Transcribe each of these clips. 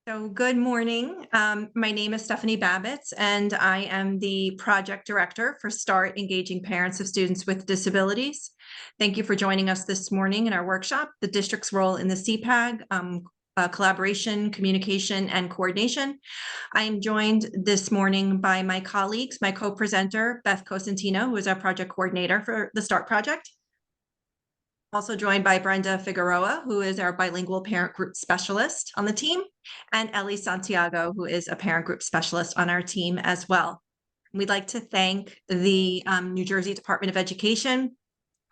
So good morning. My name is Stephanie Babbitts, and I am the project director for START Engaging Parents of Students with Disabilities. Thank you for joining us this morning in our workshop, The District's Role in the SEPAG, Collaboration, Communication, and Coordination. I am joined this morning by my colleagues, my co-presenter, Beth Cosentino, who is our project coordinator for the START project. Also joined by Brenda Figueroa, who is our bilingual parent group specialist on the team, and Ellie Santiago, who is a parent group specialist on our team as well. We'd like to thank the New Jersey Department of Education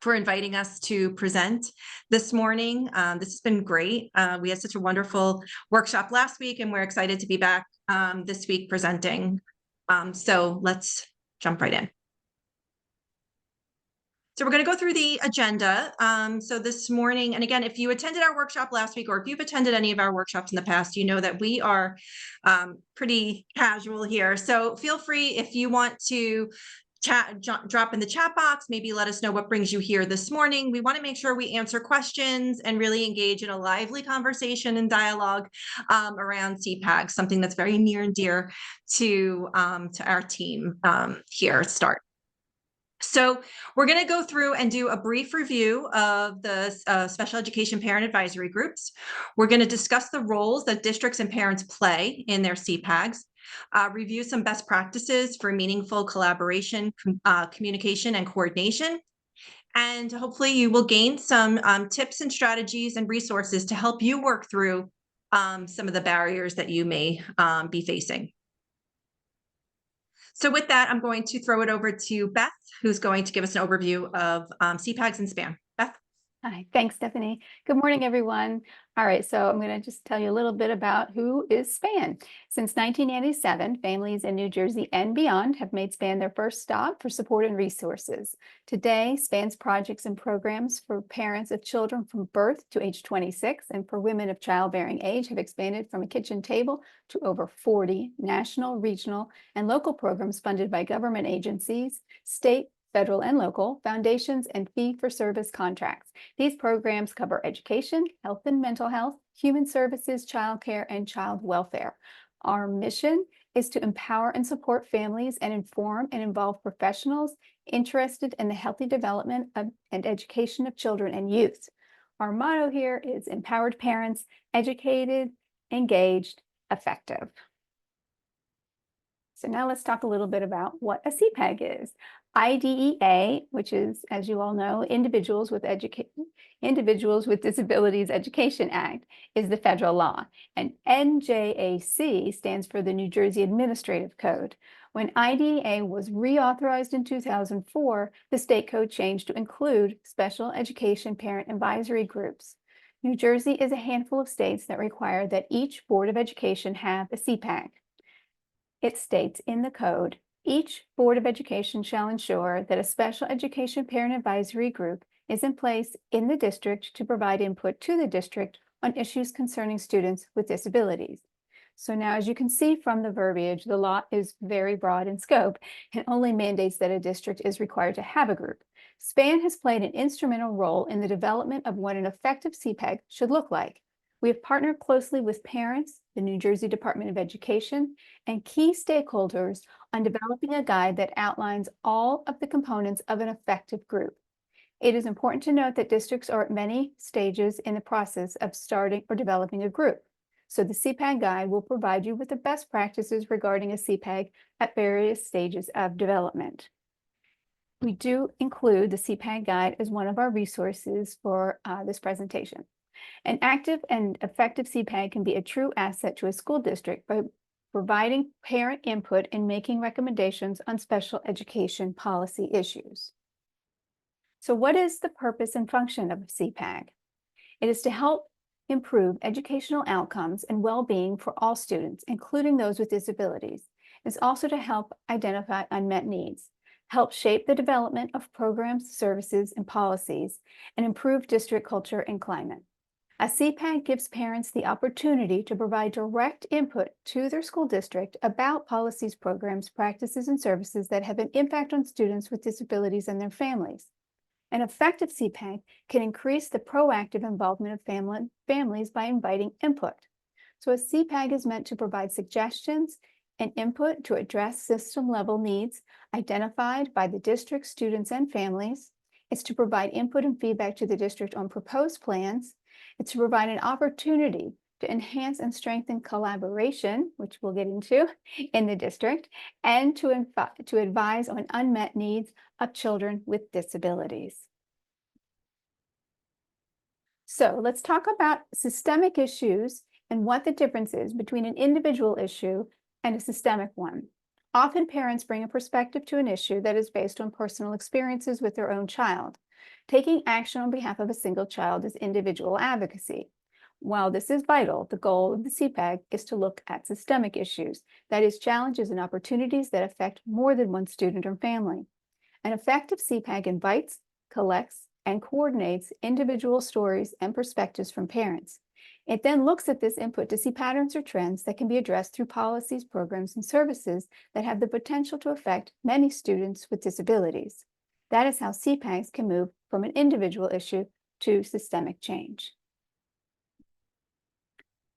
for inviting us to present this morning. This has been great. We had such a wonderful workshop last week, and we're excited to be back this week presenting. So let's jump right in. So we're going to go through the agenda. So this morning, and again, if you attended our workshop last week, or if you've attended any of our workshops in the past, you know that we are pretty casual here. So feel free, if you want to drop in the chat box, maybe let us know what brings you here this morning. We want to make sure we answer questions and really engage in a lively conversation and dialogue around SEPAG, something that's very near and dear to our team here at START. So we're going to go through and do a brief review of the special education parent advisory groups. We're going to discuss the roles that districts and parents play in their SEPAGs, review some best practices for meaningful collaboration, communication, and coordination. And hopefully you will gain some tips and strategies and resources to help you work through some of the barriers that you may be facing. So with that, I'm going to throw it over to Beth, who's going to give us an overview of SEPAGs and SPAN. Beth? Hi, thanks, Stephanie. Good morning, everyone. All right, so I'm going to just tell you a little bit about who is SPAN. Since 1987, families in New Jersey and beyond have made SPAN their first stop for support and resources. Today, SPAN's projects and programs for parents of children from birth to age 26 and for women of childbearing age have expanded from a kitchen table to over 40 national, regional, and local programs funded by government agencies, state, federal and local, foundations, and fee-for-service contracts. These programs cover education, health and mental health, human services, childcare, and child welfare. Our mission is to empower and support families and inform and involve professionals interested in the healthy development and education of children and youth. Our motto here is empowered parents, educated, engaged, effective. So now let's talk a little bit about what a SEPAG is. IDEA, which is, as you all know, Individuals with Disabilities Education Act, is the federal law. And NJAC stands for the New Jersey Administrative Code. When IDEA was reauthorized in 2004, the state code changed to include special education parent advisory groups. New Jersey is a handful of states that require that each Board of Education have a SEPAG. It states in the code, each Board of Education shall ensure that a special education parent advisory group is in place in the district to provide input to the district on issues concerning students with disabilities. So now, as you can see from the verbiage, the law is very broad in scope and only mandates that a district is required to have a group. SPAN has played an instrumental role in the development of what an effective SEPAG should look like. We have partnered closely with parents, the New Jersey Department of Education, and key stakeholders on developing a guide that outlines all of the components of an effective group. It is important to note that districts are at many stages in the process of starting or developing a group. So the SEPAG guide will provide you with the best practices regarding a SEPAG at various stages of development. We do include the SEPAG guide as one of our resources for this presentation. An active and effective SEPAG can be a true asset to a school district by providing parent input and making recommendations on special education policy issues. So what is the purpose and function of a SEPAG? It is to help improve educational outcomes and well-being for all students, including those with disabilities. It's also to help identify unmet needs, help shape the development of programs, services, and policies, and improve district culture and climate. A SEPAG gives parents the opportunity to provide direct input to their school district about policies, programs, practices, and services that have an impact on students with disabilities and their families. An effective SEPAG can increase the proactive involvement of families by inviting input. So a CPAG is meant to provide suggestions and input to address system-level needs identified by the district, students, and families. It's to provide input and feedback to the district on proposed plans. It's to provide an opportunity to enhance and strengthen collaboration, which we'll get into, in the district, and to advise on unmet needs of children with disabilities. So let's talk about systemic issues and what the difference is between an individual issue and a systemic one. Often parents bring a perspective to an issue that is based on personal experiences with their own child. Taking action on behalf of a single child is individual advocacy. While this is vital, the goal of the SEPAG is to look at systemic issues, that is, challenges and opportunities that affect more than one student or family. An effective SEPAG invites, collects, and coordinates individual stories and perspectives from parents. It then looks at this input to see patterns or trends that can be addressed through policies, programs, and services that have the potential to affect many students with disabilities. That is how SEPAGs can move from an individual issue to systemic change.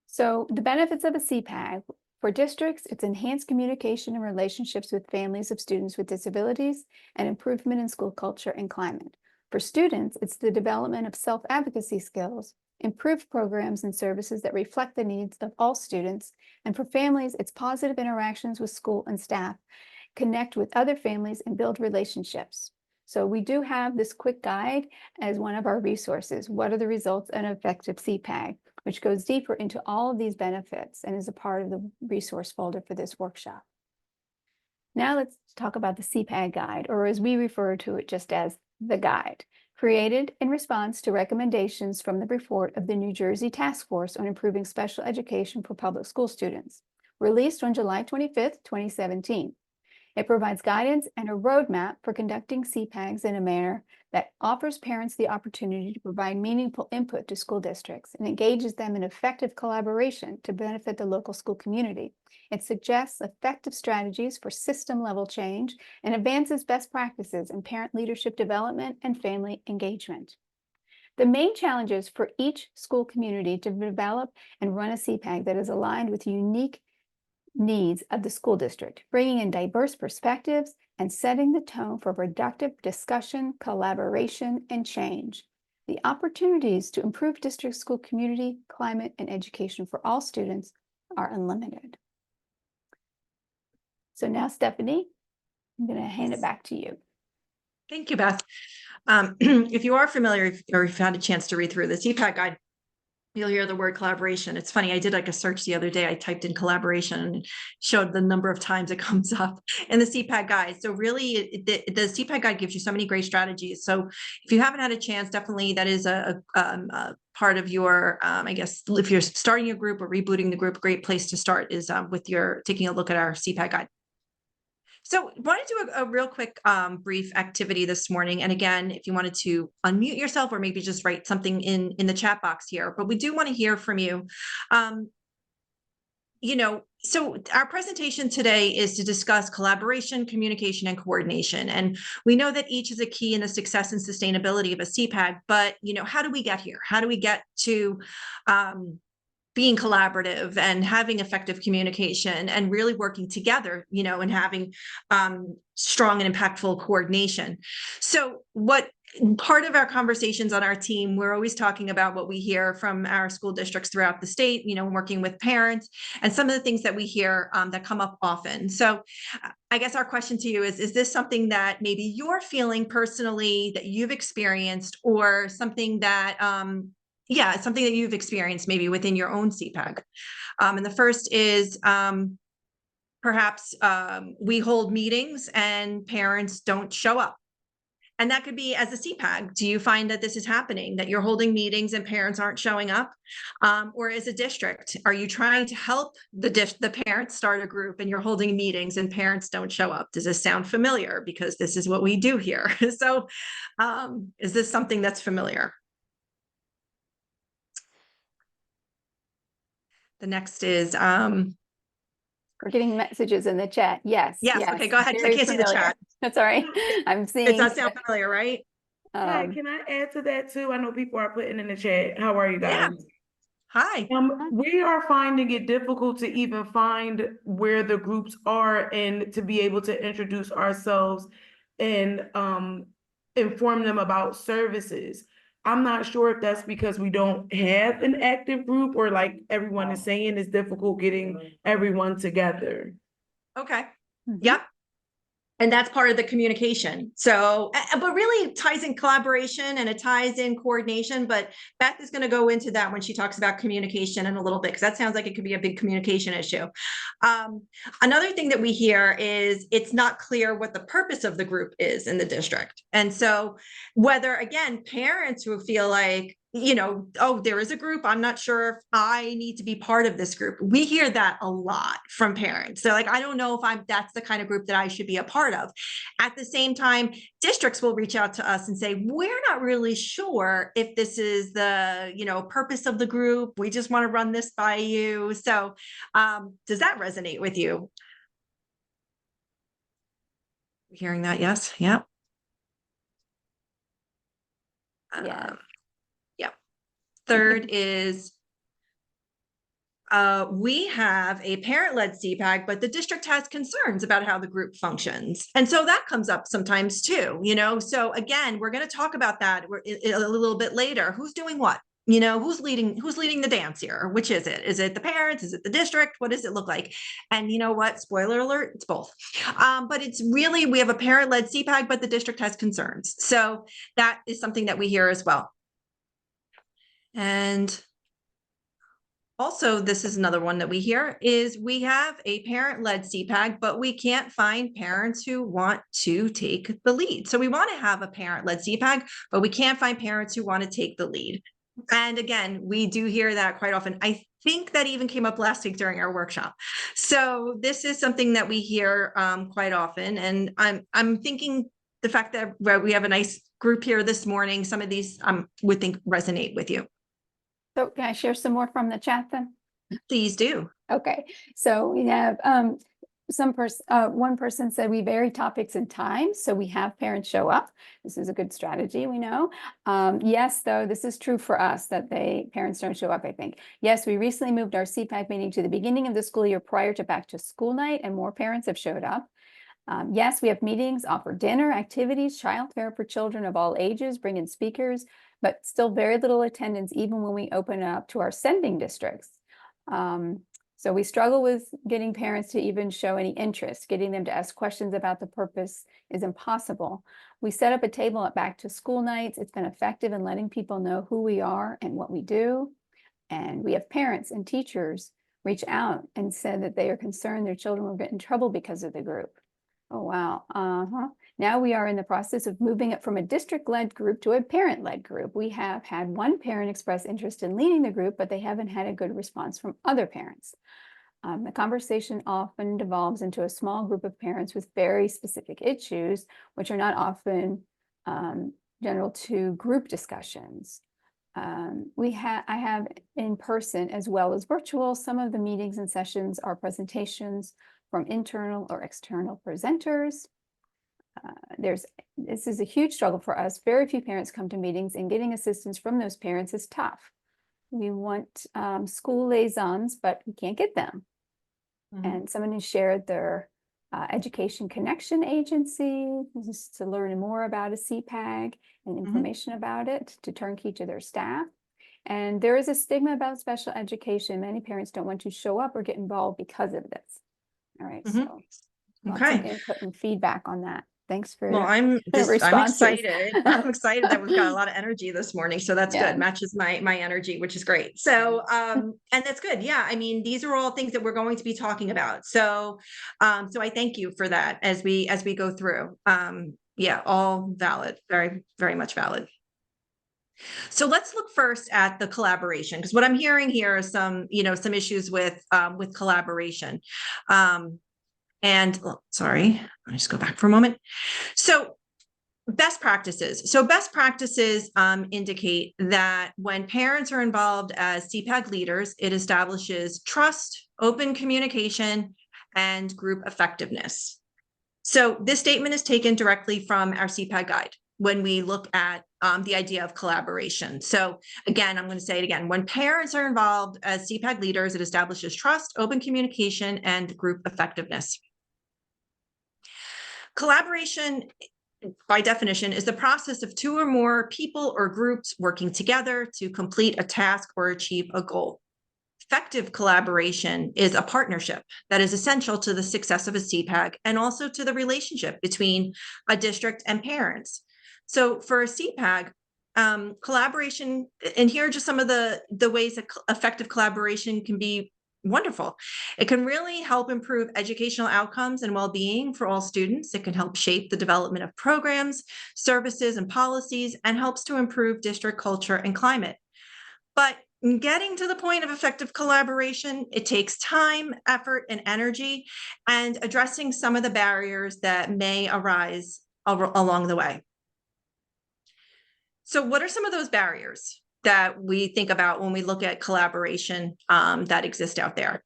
So the benefits of a SEPAG: for districts, it's enhanced communication and relationships with families of students with disabilities and improvement in school culture and climate. For students, it's the development of self-advocacy skills, improved programs and services that reflect the needs of all students. And for families, it's positive interactions with school and staff, connect with other families, and build relationships. So we do have this quick guide as one of our resources. What are the results of an effective SEPAG, which goes deeper into all of these benefits and is a part of the resource folder for this workshop. Now let's talk about the SEPAG guide, or as we refer to it just as the guide, created in response to recommendations from the report of the New Jersey Task Force on Improving Special Education for Public School Students, released on July 25th, 2017. It provides guidance and a roadmap for conducting SEPAGs in a manner that offers parents the opportunity to provide meaningful input to school districts and engages them in effective collaboration to benefit the local school community. It suggests effective strategies for system-level change and advances best practices in parent leadership development and family engagement. The main challenges for each school community to develop and run a SEPAG that is aligned with unique needs of the school district, bringing in diverse perspectives and setting the tone for productive discussion, collaboration, and change. The opportunities to improve district school community, climate, and education for all students are unlimited. So now, Stephanie, I'm going to hand it back to you. Thank you, Beth. If you are familiar or you've had a chance to read through the SEPAG guide, you'll hear the word collaboration. It's funny, I did like a search the other day. I typed in collaboration and showed the number of times it comes up in the SEPAG guide. So really, the SEPAG guide gives you so many great strategies. So if you haven't had a chance, definitely that is a part of your, I guess, if you're starting a group or rebooting the group, a great place to start is with your taking a look at our SEPAG guide. So I want to do a real quick brief activity this morning. And again, if you wanted to unmute yourself or maybe just write something in the chat box here, but we do want to hear from you. So our presentation today is to discuss collaboration, communication, and coordination. And we know that each is a key in the success and sustainability of a SEPAG, but how do we get here? How do we get to being collaborative and having effective communication and really working together, and having strong and impactful coordination? So what part of our conversations on our team, we're always talking about what we hear from our school districts throughout the state, working with parents and some of the things that we hear that come up often. So I guess our question to you is this something that maybe you're feeling personally that you've experienced, or something that something that you've experienced maybe within your own SEPAG? And the first is perhaps we hold meetings and parents don't show up. And that could be as a SEPAG. Do you find that this is happening, that you're holding meetings and parents aren't showing up? Or as a district, are you trying to help the parents start a group and you're holding meetings and parents don't show up? Does this sound familiar? Because this is what we do here. So is this something that's familiar? The next is We're getting messages in the chat. Yes. Okay, go ahead. I can't see the chat. That's all right. I'm seeing. It does sound familiar, right? Hi, can I add to that too? I know people are putting in the chat. How are you guys? Hi. We are finding it difficult to even find where the groups are and to be able to introduce ourselves and inform them about services. I'm not sure if that's because we don't have an active group or like everyone is saying, it's difficult getting everyone together. Okay. Mhm. Yep. And that's part of the communication. So, but really it ties in collaboration and it ties in coordination. But Beth is going to go into that when she talks about communication in a little bit, because that sounds like it could be a big communication issue. Another thing that we hear is it's not clear what the purpose of the group is in the district. And so whether, again, parents who feel like, oh, there is a group, I'm not sure if I need to be part of this group. We hear that a lot from parents. They're like, I don't know if that's the kind of group that I should be a part of. At the same time, districts will reach out to us and say, we're not really sure if this is the, purpose of the group. We just want to run this by you. So does that resonate with you? Hearing that? Yes. Yep. Yeah. Yep. Third is we have a parent-led SEPAG, but the district has concerns about how the group functions. And so that comes up sometimes too, So again, we're going to talk about that a little bit later. Who's doing what? Who's leading the dance here? Which is it? Is it the parents? Is it the district? What does it look like? And you know what? Spoiler alert, it's both. But it's really, we have a parent-led SEPAG, but the district has concerns. So that is something that we hear as well. And also, this is another one that we hear is we have a parent-led SEPAG, but we can't find parents who want to take the lead. So we want to have a parent-led SEPAG, but we can't find parents who want to take the lead. And again, we do hear that quite often. I think that even came up last week during our workshop. So this is something that we hear quite often. And I'm thinking the fact that we have a nice group here this morning, some of these would think resonate with you. So can I share some more from the chat then? Please do. Okay, so we have one person said we vary topics and times, so we have parents show up. This is a good strategy, we know. Yes, though, this is true for us that parents don't show up, I think. Yes, we recently moved our SEPAG meeting to the beginning of the school year prior to back to school night, and more parents have showed up. Yes, we have meetings, offer dinner, activities, childcare for children of all ages, bring in speakers, but still very little attendance even when we open up to our sending districts. So we struggle with getting parents to even show any interest. Getting them to ask questions about the purpose is impossible. We set up a table at back to school nights. It's been effective in letting people know who we are and what we do. And we have parents and teachers reach out and said that they are concerned their children will get in trouble because of the group. Oh, wow. Now we are in the process of moving it from a district-led group to a parent-led group. We have had one parent express interest in leading the group, but they haven't had a good response from other parents. The conversation often devolves into a small group of parents with very specific issues, which are not often general to group discussions. I have in person as well as virtual. Some of the meetings and sessions are presentations from internal or external presenters. This is a huge struggle for us. Very few parents come to meetings, and getting assistance from those parents is tough. We want school liaisons, but we can't get them. And someone who shared their Education Connection Agency. This is to learn more about a SEPAG and information about it to turnkey to their staff. And there is a stigma about special education. Many parents don't want to show up or get involved because of this. All right, so lots of input and feedback on that. Thanks for I'm responses. excited. I'm excited that we've got a lot of energy this morning. So that's good. Matches my energy, which is great. So and that's good. Yeah. I mean, these are all things that we're going to be talking about. So so I thank you for that as we go through. Yeah, all valid, very, very much valid. So let's look first at the collaboration, because what I'm hearing here is some issues with collaboration. And sorry, I'll just go back for a moment. So best practices. So best practices indicate that when parents are involved as SEPAG leaders, it establishes trust, open communication, and group effectiveness. So this statement is taken directly from our SEPAG guide. when we look at the idea of collaboration. So again, I'm going to say it again, when parents are involved as SEPAG leaders, it establishes trust, open communication, and group effectiveness. Collaboration, by definition, is the process of two or more people or groups working together to complete a task or achieve a goal. Effective collaboration is a partnership that is essential to the success of a CPAG and also to the relationship between a district and parents. So for a CPAG, collaboration, and here are just some of the ways that effective collaboration can be wonderful. It can really help improve educational outcomes and well-being for all students. It can help shape the development of programs, services, and policies, and helps to improve district culture and climate. But getting to the point of effective collaboration, it takes time, effort, and energy, and addressing some of the barriers that may arise along the way. So what are some of those barriers that we think about when we look at collaboration that exist out there?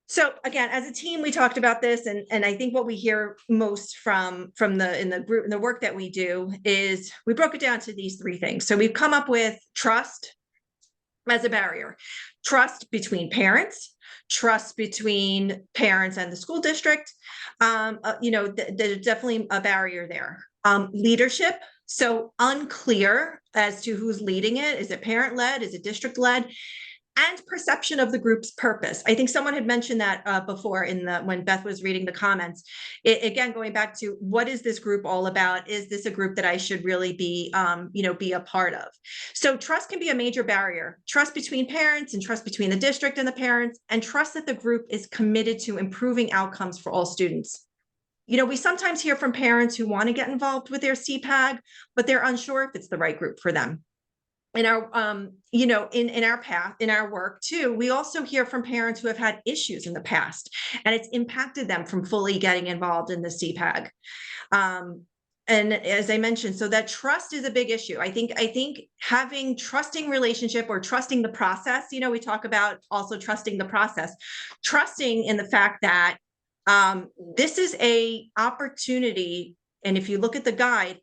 So again, as a team, we talked about this, and I think what we hear most from the work that we do is we broke it down to these three things. So we've come up with trust as a barrier, trust between parents, trust between parents and the school district. There's definitely a barrier there. Leadership, so unclear as to who's leading it. Is it parent-led? Is it district-led? And perception of the group's purpose. I think someone had mentioned that before when Beth was reading the comments. Again, going back to what is this group all about? Is this a group that I should really be a part of? So trust can be a major barrier. Trust between parents and trust between the district and the parents, and trust that the group is committed to improving outcomes for all students. We sometimes hear from parents who want to get involved with their CPAG, but they're unsure if it's the right group for them. In our in our work too, we also hear from parents who have had issues in the past, and it's impacted them from fully getting involved in the CPAG. And as I mentioned, so that trust is a big issue. I think having trusting relationship or trusting the process, we talk about also trusting the process, trusting in the fact that this is a opportunity. And if you look at the guide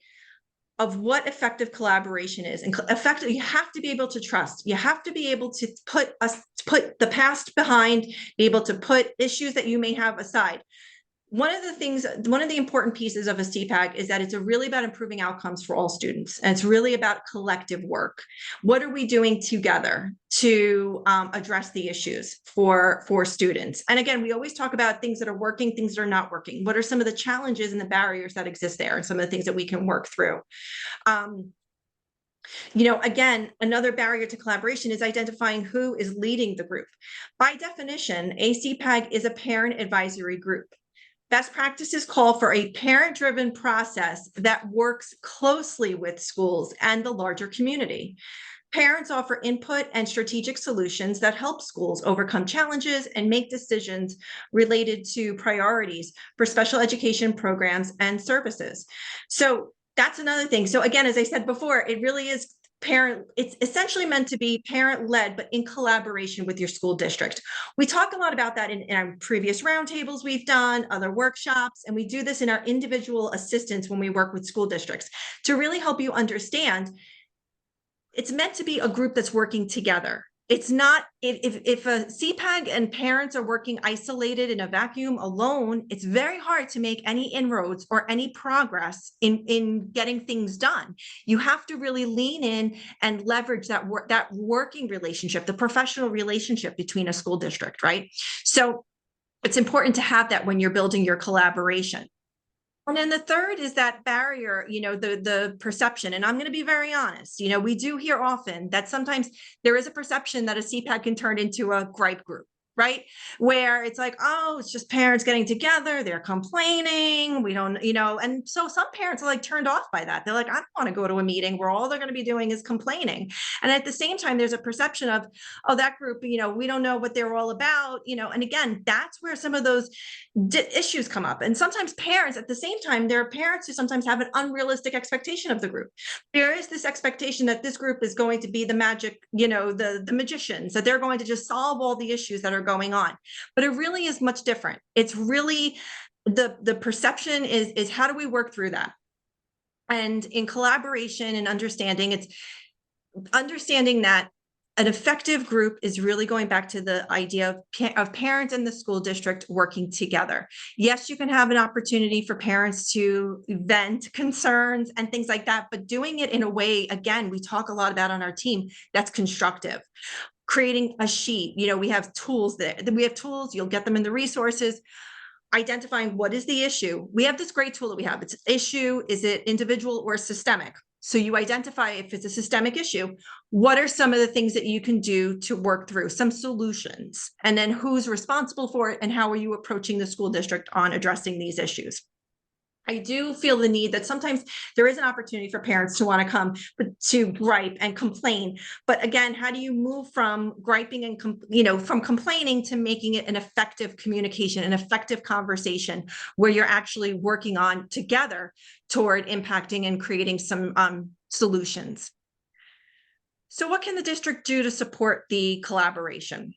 of what effective collaboration is, and effective, you have to be able to trust. You have to be able to put the past behind, be able to put issues that you may have aside. One of the important pieces of a CPAG is that it's really about improving outcomes for all students. And it's really about collective work. What are we doing together to address the issues for students? And again, we always talk about things that are working, things that are not working. What are some of the challenges and the barriers that exist there, and some of the things that we can work through? Again, another barrier to collaboration is identifying who is leading the group. By definition, a CPAG is a parent advisory group. Best practices call for a parent-driven process that works closely with schools and the larger community. Parents offer input and strategic solutions that help schools overcome challenges and make decisions related to priorities for special education programs and services. So that's another thing. So again, as I said before, it really is it's essentially meant to be parent-led, but in collaboration with your school district. We talk a lot about that in our previous roundtables we've done, other workshops, and we do this in our individual assistance when we work with school districts to really help you understand it's meant to be a group that's working together. It's not, if a CPAG and parents are working isolated in a vacuum alone, it's very hard to make any inroads or any progress in getting things done. You have to really lean in and leverage that working relationship, the professional relationship between a school district, right? So it's important to have that when you're building your collaboration. And then the third is that barrier, the perception. And I'm going to be very honest, we do hear often that sometimes there is a perception that a CPAG can turn into a gripe group, right? Where it's like, oh, it's just parents getting together, they're complaining, we don't, and so some parents are like turned off by that. They're like, I don't want to go to a meeting where all they're going to be doing is complaining. And at the same time, there's a perception of, oh, that group, we don't know what they're all about, and again, that's where some of those issues come up. And sometimes parents, at the same time, there are parents who sometimes have an unrealistic expectation of the group. There is this expectation that this group is going to be the magic, the magicians, that they're going to just solve all the issues that are going on. But it really is much different. It's really the perception is how do we work through that? And in collaboration and understanding, it's understanding that an effective group is really going back to the idea of parents and the school district working together. Yes, you can have an opportunity for parents to vent concerns and things like that, but doing it in a way, again, we talk a lot about on our team, that's constructive. Creating a sheet, we have tools you'll get them in the resources. Identifying what is the issue. We have this great tool that we have. It's issue, is it individual or systemic? So you identify if it's a systemic issue, what are some of the things that you can do to work through some solutions? And then who's responsible for it and how are you approaching the school district on addressing these issues? I do feel the need that sometimes there is an opportunity for parents to want to come to gripe and complain. But again, how do you move from griping and, from complaining to making it an effective communication, an effective conversation where you're actually working on together toward impacting and creating some solutions? So what can the district do to support the collaboration?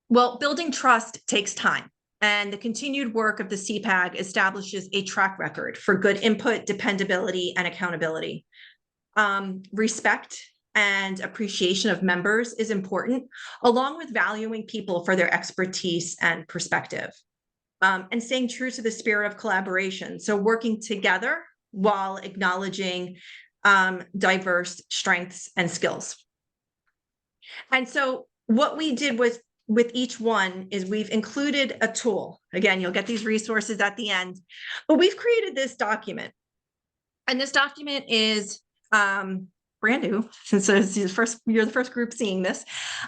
Well, building trust takes time. And the continued work of the SEPAG establishes a track record for good input, dependability, and accountability. Respect and appreciation of members is important, along with valuing people for their expertise and perspective. And staying true to the spirit of collaboration. So working together while acknowledging diverse strengths and skills. And so what we did was, with each one, is we've included a tool. Again, you'll get these resources at the end, but we've created this document. And this document is brand new, since you're the first group seeing this,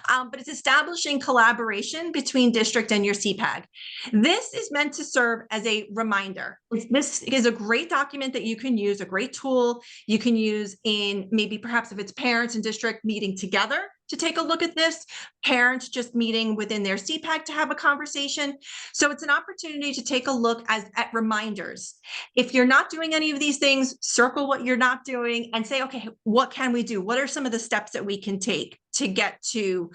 but it's establishing collaboration between district and your SEPAG. This is meant to serve as a reminder. This is a great document that you can use, a great tool you can use in maybe perhaps if it's parents and district meeting together to take a look at this, parents just meeting within their SEPAG to have a conversation. So it's an opportunity to take a look at reminders. If you're not doing any of these things, circle what you're not doing and say, okay, what can we do? What are some of the steps that we can take to get to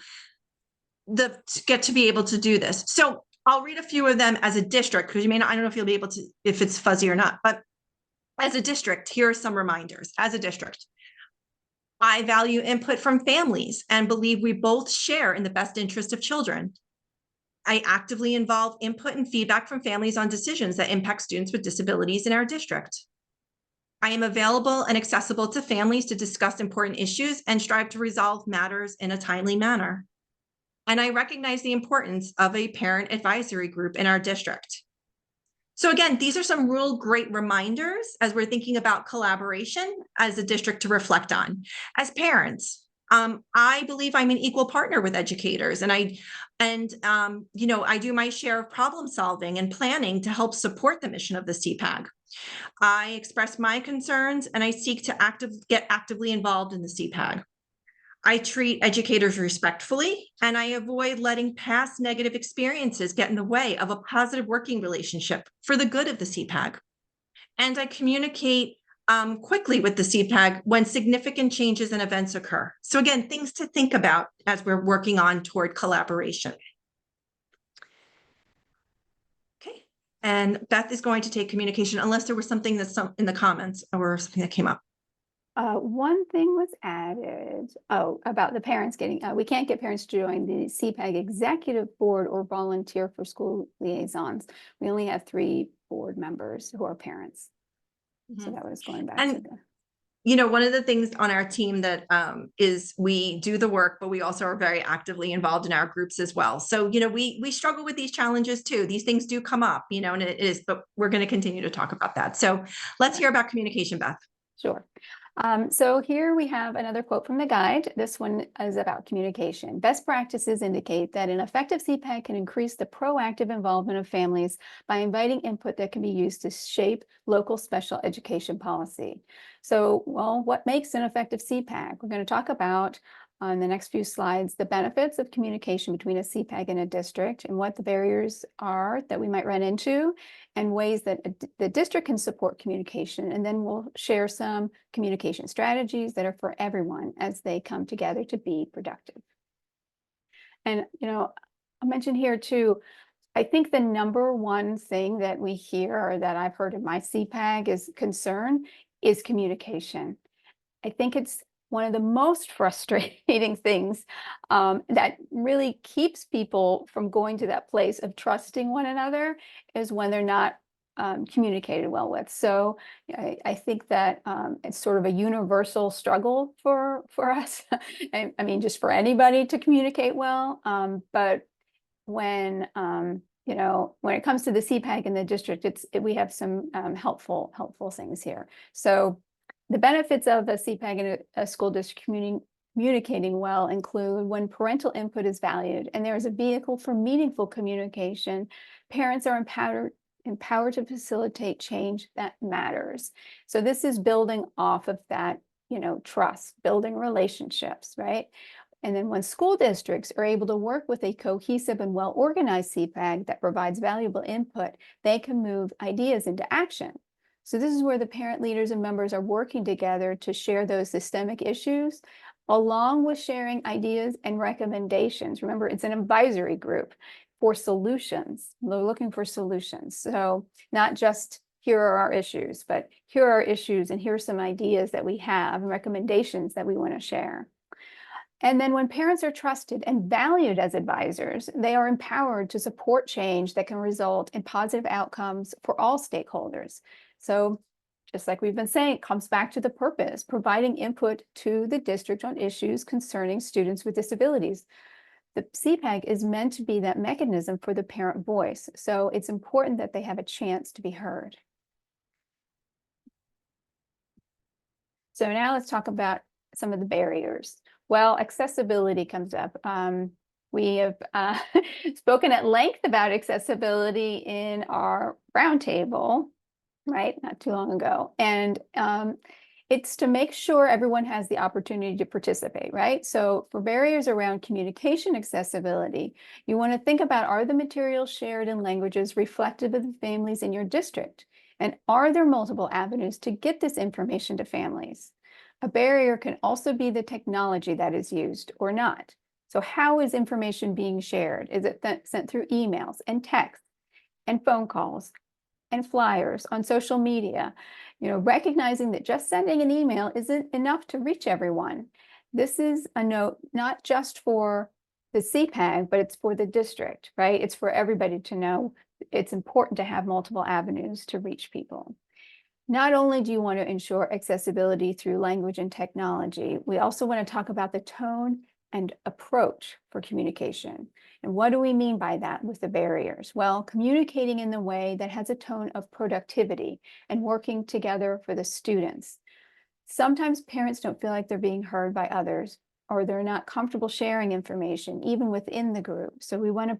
be able to do this? So I'll read a few of them as a district, because I don't know if you'll be able to, if it's fuzzy or not, but as a district, here are some reminders. As a district, I value input from families and believe we both share in the best interest of children. I actively involve input and feedback from families on decisions that impact students with disabilities in our district. I am available and accessible to families to discuss important issues and strive to resolve matters in a timely manner. And I recognize the importance of a parent advisory group in our district. So again, these are some real great reminders as we're thinking about collaboration as a district to reflect on. As parents, I believe I'm an equal partner with educators, and I do my share of problem solving and planning to help support the mission of the SEPAG. I express my concerns and I seek to get actively involved in the SEPAG. I treat educators respectfully, and I avoid letting past negative experiences get in the way of a positive working relationship for the good of the SEPAG. And I communicate quickly with the SEPAG when significant changes and events occur. So again, things to think about as we're working on toward collaboration. Okay, and Beth is going to take communication unless there was something that's in the comments or something that came up. One thing was added, about the parents getting, we can't get parents to join the SEPAG executive board or volunteer for school liaisons. We only have 3 board members who are parents. So that was going back to the. One of the things on our team that is we do the work, but we also are very actively involved in our groups as well. So, we struggle with these challenges too. These things do come up, and it is, but we're going to continue to talk about that. So let's hear about communication, Beth. Sure. So here we have another quote from the guide. This one is about communication. Best practices indicate that an effective SEPAG can increase the proactive involvement of families by inviting input that can be used to shape local special education policy. So, what makes an effective SEPAG? We're going to talk about on the next few slides the benefits of communication between a SEPAG and a district and what the barriers are that we might run into and ways that the district can support communication. And then we'll share some communication strategies that are for everyone as they come together to be productive. And, I'll mention here too, I think the number one thing that we hear or that I've heard in my SEPAG is concern is communication. I think it's one of the most frustrating things that really keeps people from going to that place of trusting one another is when they're not communicated well with. So I think that it's sort of a universal struggle for us. I mean, just for anybody to communicate well. But when when it comes to the CPAG in the district, we have some helpful things here. So the benefits of a CPAG in a school district communicating well include when parental input is valued and there is a vehicle for meaningful communication, parents are empowered to facilitate change that matters. So this is building off of that, trust, building relationships, right? And then when school districts are able to work with a cohesive and well-organized CPAG that provides valuable input, they can move ideas into action. So this is where the parent leaders and members are working together to share those systemic issues, along with sharing ideas and recommendations. Remember, it's an advisory group for solutions. They're looking for solutions. So not just here are our issues, but here are our issues and here are some ideas that we have and recommendations that we want to share. And then when parents are trusted and valued as advisors, they are empowered to support change that can result in positive outcomes for all stakeholders. So just like we've been saying, it comes back to the purpose, providing input to the district on issues concerning students with disabilities. The CPAG is meant to be that mechanism for the parent voice. So it's important that they have a chance to be heard. So now let's talk about some of the barriers. Well, accessibility comes up. We have spoken at length about accessibility in our roundtable, right? Not too long ago. And it's to make sure everyone has the opportunity to participate, right? So for barriers around communication accessibility, you want to think about, are the materials shared in languages reflective of the families in your district? And are there multiple avenues to get this information to families? A barrier can also be the technology that is used or not. So how is information being shared? Is it sent through emails and texts and phone calls and flyers on social media? Recognizing that just sending an email isn't enough to reach everyone. This is a note not just for the CPAG, but it's for the district, right? It's for everybody to know it's important to have multiple avenues to reach people. Not only do you want to ensure accessibility through language and technology, we also want to talk about the tone and approach for communication. And what do we mean by that with the barriers? Well, communicating in the way that has a tone of productivity and working together for the students. Sometimes parents don't feel like they're being heard by others, or they're not comfortable sharing information, even within the group. So we want to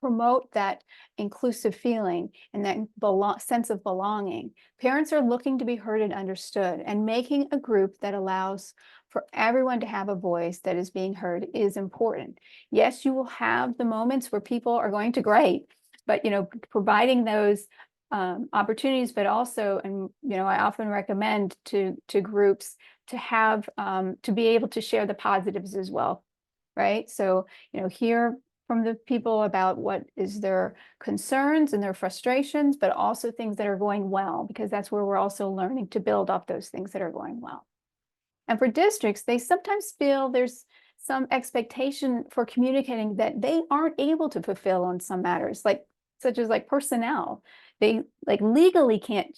promote that inclusive feeling and that sense of belonging. Parents are looking to be heard and understood, and making a group that allows for everyone to have a voice that is being heard is important. Yes, you will have the moments where people are going to grate, but providing those opportunities, but also, and I often recommend to groups to have to be able to share the positives as well, right? So hear from the people about what is their concerns and their frustrations, but also things that are going well, because that's where we're also learning to build up those things that are going well. And for districts, they sometimes feel there's some expectation for communicating that they aren't able to fulfill on some matters, such as personnel. They legally can't,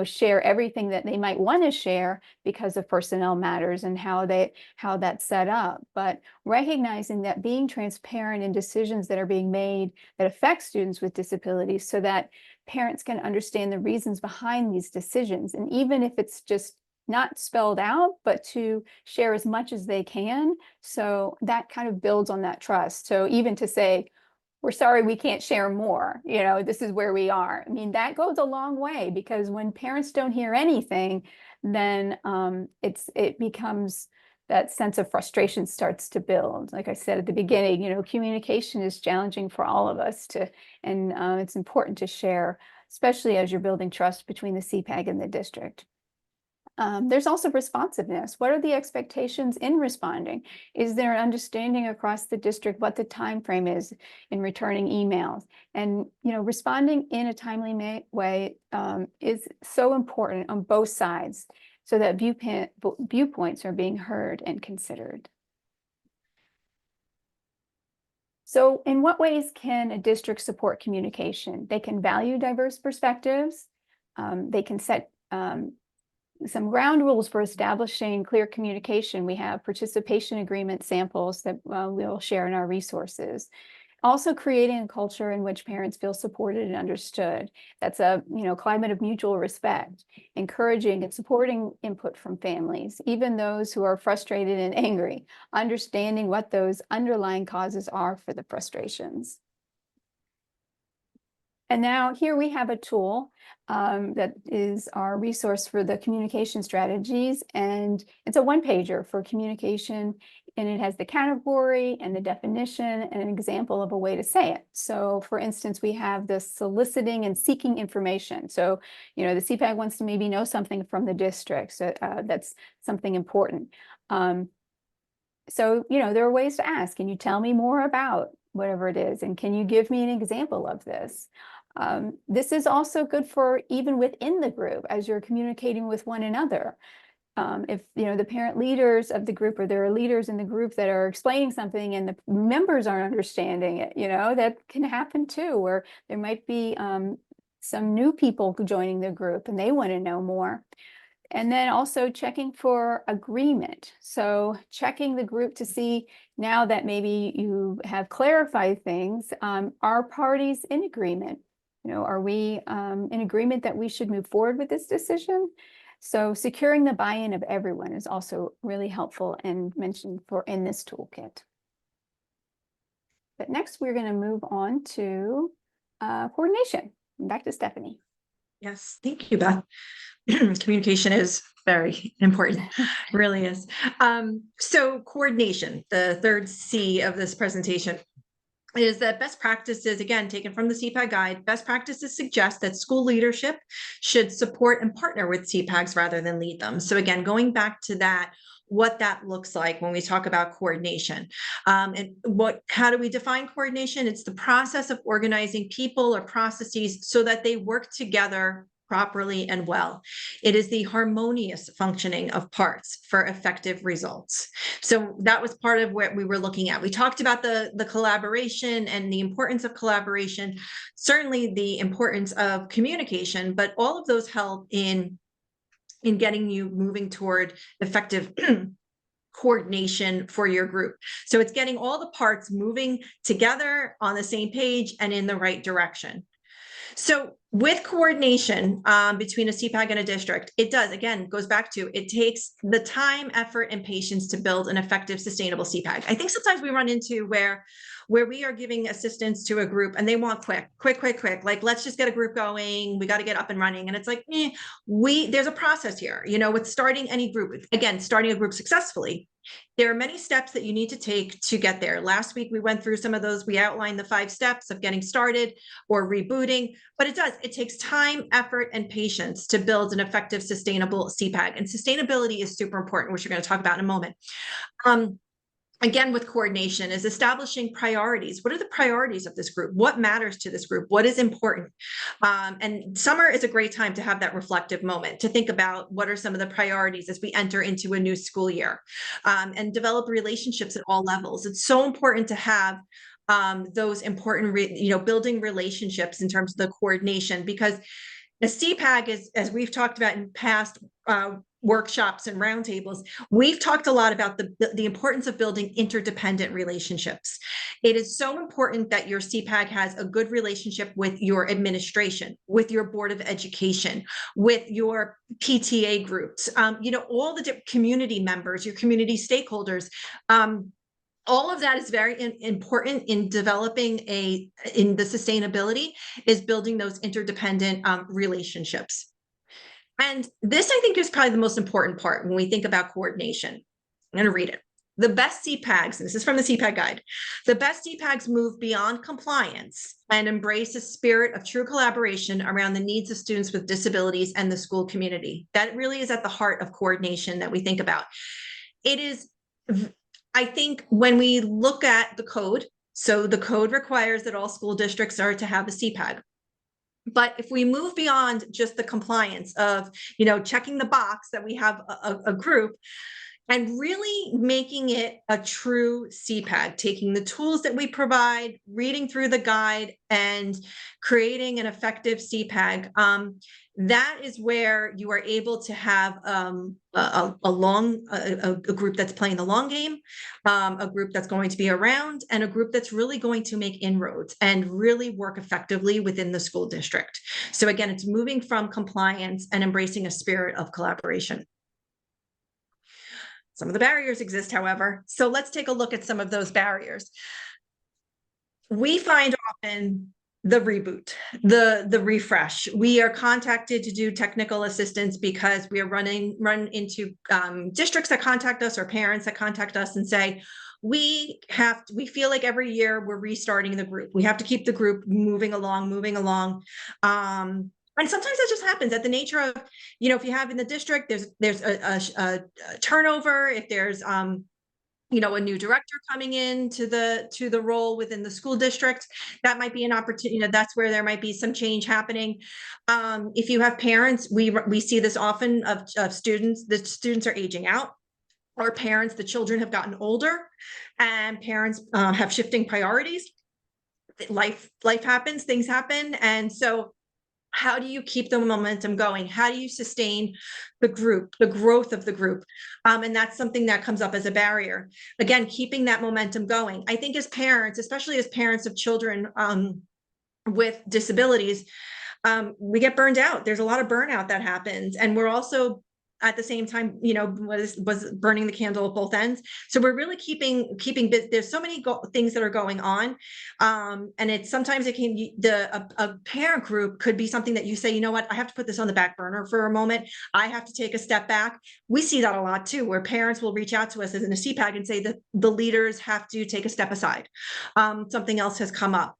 share everything that they might want to share because of personnel matters and how that's set up. But recognizing that being transparent in decisions that are being made that affect students with disabilities, so that parents can understand the reasons behind these decisions. And even if it's just not spelled out, but to share as much as they can. So that kind of builds on that trust. So even to say, we're sorry, we can't share more, this is where we are. I mean, that goes a long way, because when parents don't hear anything, then it becomes that sense of frustration starts to build. Like I said at the beginning, communication is challenging for all of us and it's important to share, especially as you're building trust between the CPAG and the district. There's also responsiveness. What are the expectations in responding? Is there an understanding across the district what the time frame is in returning emails? And responding in a timely way is so important on both sides, so that viewpoints are being heard and considered. So in what ways can a district support communication? They can value diverse perspectives. They can set some ground rules for establishing clear communication. We have participation agreement samples that we'll share in our resources. Also creating a culture in which parents feel supported and understood. That's a climate of mutual respect, encouraging and supporting input from families, even those who are frustrated and angry, understanding what those underlying causes are for the frustrations. And now here we have a tool that is our resource for the communication strategies. And it's a one-pager for communication. And it has the category and the definition and an example of a way to say it. So for instance, we have the soliciting and seeking information. So, the SEPAG wants to maybe know something from the district. So that's something important. So, there are ways to ask, can you tell me more about whatever it is? And can you give me an example of this? This is also good for even within the group as you're communicating with one another. If the parent leaders of the group, or there are leaders in the group that are explaining something and the members aren't understanding it, that can happen too, where there might be some new people joining the group and they want to know more. And then also checking for agreement. So checking the group to see, now that maybe you have clarified things, are parties in agreement? Are we in agreement that we should move forward with this decision? So securing the buy-in of everyone is also really helpful and mentioned in this toolkit. But next, we're going to move on to coordination. Back to Stephanie. Yes, thank you, Beth. Communication is very important, really is. So coordination, the third C of this presentation, is that best practices, again, taken from the SEPAG guide, best practices suggest that school leadership should support and partner with SEPAGs rather than lead them. So again, going back to that, what that looks like when we talk about coordination. And how do we define coordination? It's the process of organizing people or processes so that they work together properly and well. It is the harmonious functioning of parts for effective results. So that was part of what we were looking at. We talked about the collaboration and the importance of collaboration, certainly the importance of communication, but all of those help in getting you moving toward effective coordination for your group. So it's getting all the parts moving together on the same page and in the right direction. So with coordination between a SEPAG and a district, it does, again, goes back to, it takes the time, effort, and patience to build an effective, sustainable SEPAG. I think sometimes we run into where we are giving assistance to a group and they want quick, like, let's just get a group going. We got to get up and running. And it's like, there's a process here, with starting any group, again, starting a group successfully. There are many steps that you need to take to get there. Last week, we went through some of those. We outlined the 5 steps of getting started or rebooting, but it takes time, effort, and patience to build an effective, sustainable SEPAG. And sustainability is super important, which we're going to talk about in a moment. Again, with coordination, is establishing priorities. What are the priorities of this group? What matters to this group? What is important? And summer is a great time to have that reflective moment, to think about what are some of the priorities as we enter into a new school year, and develop relationships at all levels. It's so important to have those important, building relationships in terms of the coordination, because the SEPAG is, as we've talked about in past workshops and roundtables, we've talked a lot about the importance of building interdependent relationships. It is so important that your SEPAG has a good relationship with your administration, with your Board of Education, with your PTA groups, all the different community members, your community stakeholders. All of that is very important in developing in the sustainability, is building those interdependent relationships. And this, I think, is probably the most important part when we think about coordination. I'm going to read it. the best CPAGs, and this is from the CPAG guide, the best CPAGs move beyond compliance and embrace a spirit of true collaboration around the needs of students with disabilities and the school community. That really is at the heart of coordination that we think about. It is, I think, when we look at the code, so the code requires that all school districts are to have a CPAG. But if we move beyond just the compliance of, checking the box that we have a group, and really making it a true CPAG, taking the tools that we provide, reading through the guide, and creating an effective CPAG. That is where you are able to have a group that's playing the long game, a group that's going to be around, and a group that's really going to make inroads and really work effectively within the school district. So again, it's moving from compliance and embracing a spirit of collaboration. Some of the barriers exist, however. So let's take a look at some of those barriers. We find often the reboot, the refresh. We are contacted to do technical assistance because we are run into districts that contact us or parents that contact us and say, we feel like every year we're restarting the group. We have to keep the group moving along. And sometimes that just happens at the nature of, if you have in the district, there's a turnover, if there's, a new director coming in to the role within the school district, that might be an opportunity. That's where there might be some change happening. If you have parents, we see this often of students. The students are aging out, or parents, the children have gotten older, and parents have shifting priorities. Life happens, things happen, and so how do you keep the momentum going? How do you sustain the group, the growth of the group? And that's something that comes up as a barrier. Again, keeping that momentum going. I think as parents, especially as parents of children with disabilities, we get burned out. There's a lot of burnout that happens. And we're also at the same time, was burning the candle at both ends. So we're really keeping, there's so many things that are going on. And it's sometimes a parent group could be something that you say, you know what, I have to put this on the back burner for a moment. I have to take a step back. We see that a lot too, where parents will reach out to us as in a CPAG and say that the leaders have to take a step aside. Something else has come up.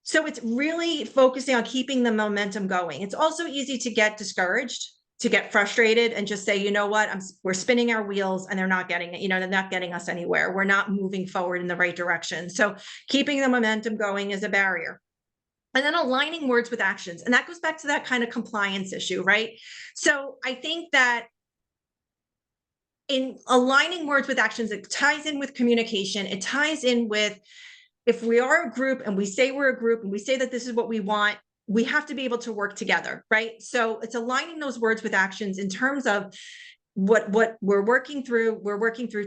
So it's really focusing on keeping the momentum going. It's also easy to get discouraged, to get frustrated and just say, you know what, we're spinning our wheels and they're not getting it, they're not getting us anywhere. We're not moving forward in the right direction. So keeping the momentum going is a barrier. And then aligning words with actions. And that goes back to that kind of compliance issue, right? So I think that in aligning words with actions, it ties in with communication. It ties in with, if we are a group and we say we're a group and we say that this is what we want, we have to be able to work together, right? So it's aligning those words with actions in terms of what we're working through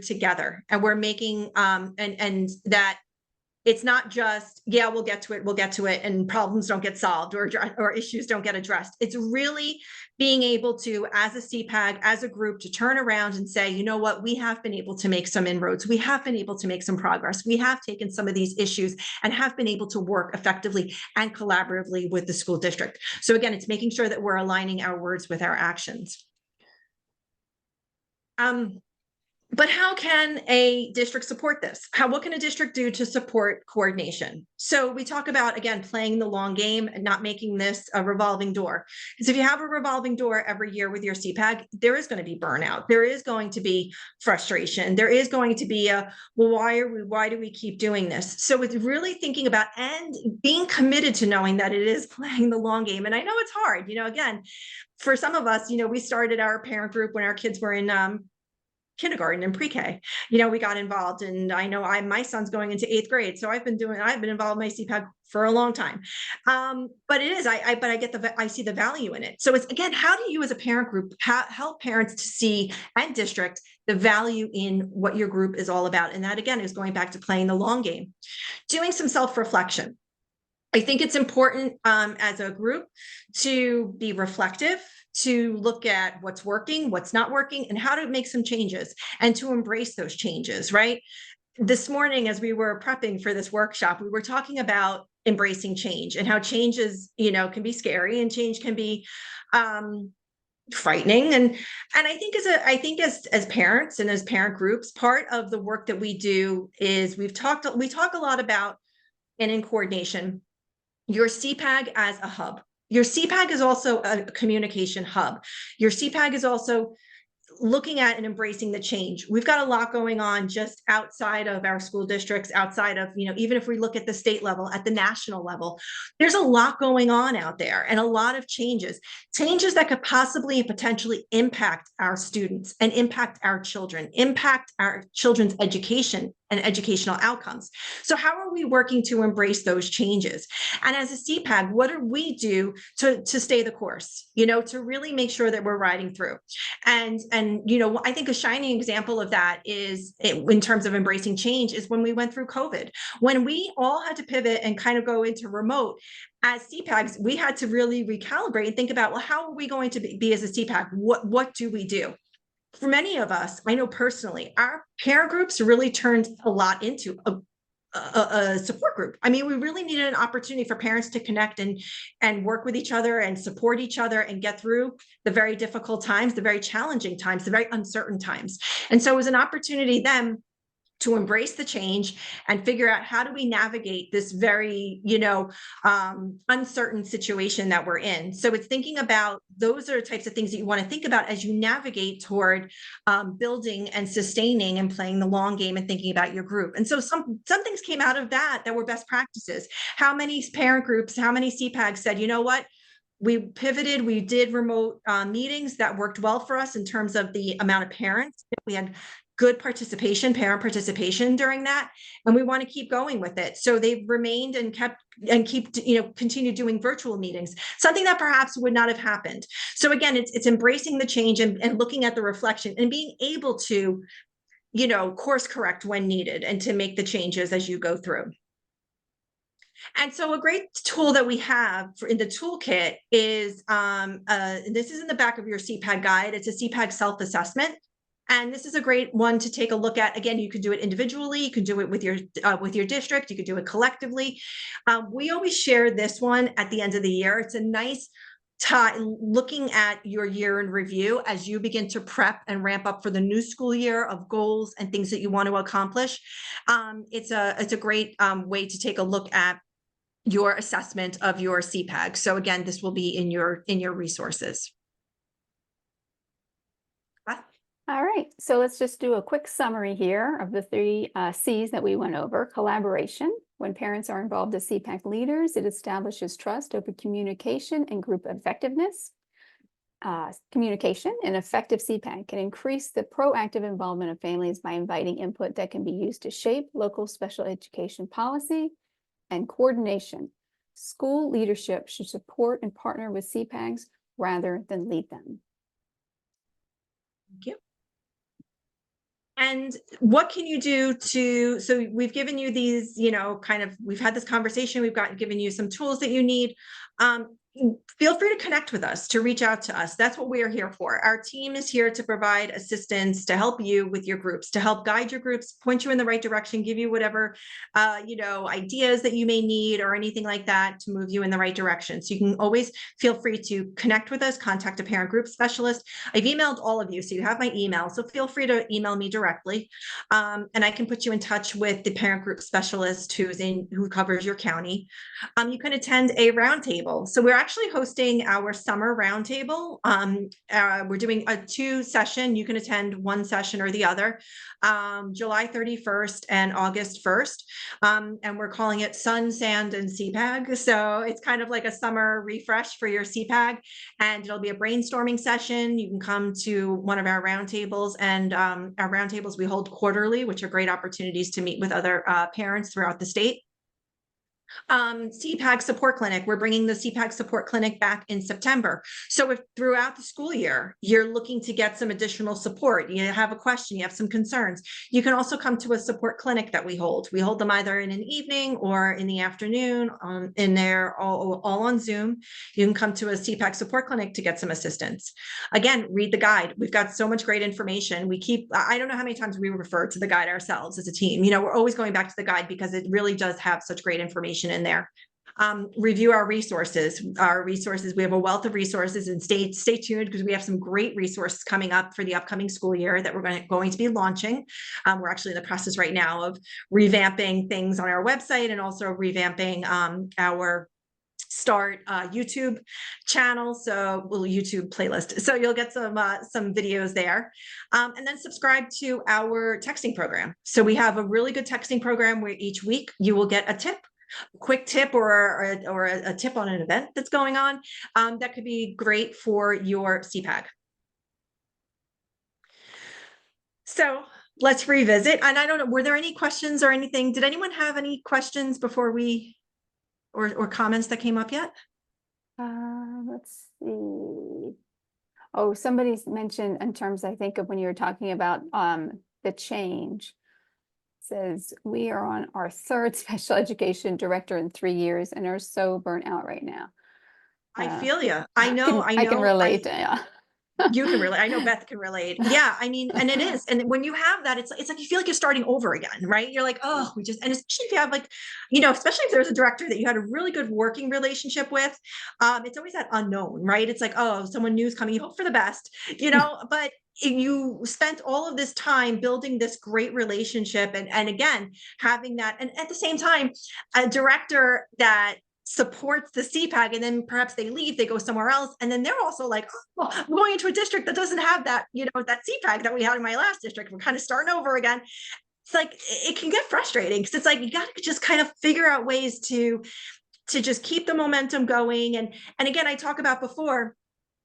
together, and we're making and that it's not just, yeah, we'll get to it and problems don't get solved or issues don't get addressed. It's really being able to, as a CPAG, as a group, to turn around and say, you know what, we have been able to make some inroads. We have been able to make some progress. We have taken some of these issues and have been able to work effectively and collaboratively with the school district. So again, it's making sure that we're aligning our words with our actions. But how can a district support this? What can a district do to support coordination? So we talk about, again, playing the long game and not making this a revolving door. Because if you have a revolving door every year with your CPAG, there is going to be burnout. There is going to be frustration. There is going to be well, why do we keep doing this? So it's really thinking about and being committed to knowing that it is playing the long game. And I know it's hard, again, for some of us, we started our parent group when our kids were in kindergarten and pre-K, we got involved, and I know my son's going into 8th grade. So I've been involved in my CPAG for a long time. But it is, I see the value in it. So it's, again, how do you as a parent group help parents to see and district the value in what your group is all about? And that, again, is going back to playing the long game, doing some self-reflection. I think it's important as a group to be reflective, to look at what's working, what's not working, and how to make some changes and to embrace those changes, right? This morning, as we were prepping for this workshop, we were talking about embracing change and how change is, can be scary, and change can be frightening. And I think as parents and as parent groups, part of the work that we do is we talk a lot about, and in coordination, your CPAG as a hub. Your CPAG is also a communication hub. Your CPAG is also looking at and embracing the change. We've got a lot going on just outside of our school districts, outside of, even if we look at the state level, at the national level, there's a lot going on out there and a lot of changes that could possibly and potentially impact our students and impact our children's education and educational outcomes. So how are we working to embrace those changes? And as a CPAG, what do we do to stay the course, to really make sure that we're riding through? And I think a shining example of that is, in terms of embracing change, is when we went through COVID, when we all had to pivot and kind of go into remote. As CPAGs, we had to really recalibrate and think about, well, how are we going to be as a CPAG? What do we do? For many of us, I know personally, our parent groups really turned a lot into a support group. I mean, we really needed an opportunity for parents to connect and work with each other and support each other and get through the very difficult times, the very challenging times, the very uncertain times. And so it was an opportunity then to embrace the change and figure out, how do we navigate this very, uncertain situation that we're in. So it's thinking about, those are the types of things that you want to think about as you navigate toward building and sustaining and playing the long game and thinking about your group. And so some things came out of that were best practices. How many parent groups, how many CPAGs said, you know what? We pivoted, we did remote meetings that worked well for us in terms of the amount of parents. We had good parent participation during that, and we want to keep going with it. So they've remained and continued doing virtual meetings, something that perhaps would not have happened. So again, it's embracing the change and looking at the reflection and being able to, course correct when needed and to make the changes as you go through. And so a great tool that we have in the toolkit is, this is in the back of your CPAG guide. It's a CPAG self-assessment. And this is a great one to take a look at. Again, you can do it individually. You can do it with your district. You could do it collectively. We always share this one at the end of the year. It's a nice time looking at your year in review as you begin to prep and ramp up for the new school year of goals and things that you want to accomplish. It's a great way to take a look at your assessment of your CPAG. So again, this will be in your resources. All right, so let's just do a quick summary here of the three C's that we went over. Collaboration. When parents are involved as CPAC leaders, it establishes trust, open communication, and group effectiveness. Communication. An effective CPAC can increase the proactive involvement of families by inviting input that can be used to shape local special education policy. And coordination. School leadership should support and partner with CPACs rather than lead them. Thank you. And what can you do so we've given you these, we've had this conversation, given you some tools that you need. Feel free to connect with us, to reach out to us. That's what we are here for. Our team is here to provide assistance, to help you with your groups, to help guide your groups, point you in the right direction, give you whatever, ideas that you may need or anything like that to move you in the right direction. So you can always feel free to connect with us, contact a parent group specialist. I've emailed all of you, so you have my email. So feel free to email me directly. And I can put you in touch with the parent group specialist who covers your county. You can attend a roundtable. So we're actually hosting our summer roundtable. We're doing a 2-session. You can attend one session or the other, July 31st and August 1st. And we're calling it Sun, Sand, and CPAG. So it's kind of like a summer refresh for your CPAG. And it'll be a brainstorming session. You can come to one of our roundtables, and our roundtables we hold quarterly, which are great opportunities to meet with other parents throughout the state. SEPAG support clinic. We're bringing the SEPAG support clinic back in September. So if throughout the school year, you're looking to get some additional support, you have a question, you have some concerns, you can also come to a support clinic that we hold. We hold them either in an evening or in the afternoon, in there, all on Zoom. You can come to a SEPAG support clinic to get some assistance. Again, read the guide. We've got so much great information. I don't know how many times we refer to the guide ourselves as a team. We're always going back to the guide because it really does have such great information in there. review our resources. We have a wealth of resources, and stay tuned because we have some great resources coming up for the upcoming school year that we're going to be launching. We're actually in the process right now of revamping things on our website and also revamping our Start YouTube channel, YouTube playlist. So you'll get some videos there, and then subscribe to our texting program. So we have a really good texting program where each week you will get a quick tip or a tip on an event that's going on that could be great for your SEPAG. So let's revisit. And I don't know, were there any questions or anything? Did anyone have any questions before we or comments that came up yet? Let's see. Oh, somebody's mentioned in terms, I think, of when you were talking about the change. It says we are on our third special education director in 3 years and are so burnt out right now. I feel you. I know. I can relate. Yeah. You can relate. I know Beth can relate. Yeah, I mean, and it is. And when you have that, it's like you feel like you're starting over again, right? You're like, oh, and especially if you have especially if there's a director that you had a really good working relationship with, it's always that unknown, right? It's like, oh, someone new's coming, you hope for the best, but you spent all of this time building this great relationship and again, having that, and at the same time, a director that supports the SEPAG, and then perhaps they leave, they go somewhere else, and then they're also like, oh, I'm going into a district that doesn't have that, that SEPAG that we had in my last district. We're kind of starting over again. It's like it can get frustrating because it's like you got to just kind of figure out ways to just keep the momentum going. And again, I talk about before,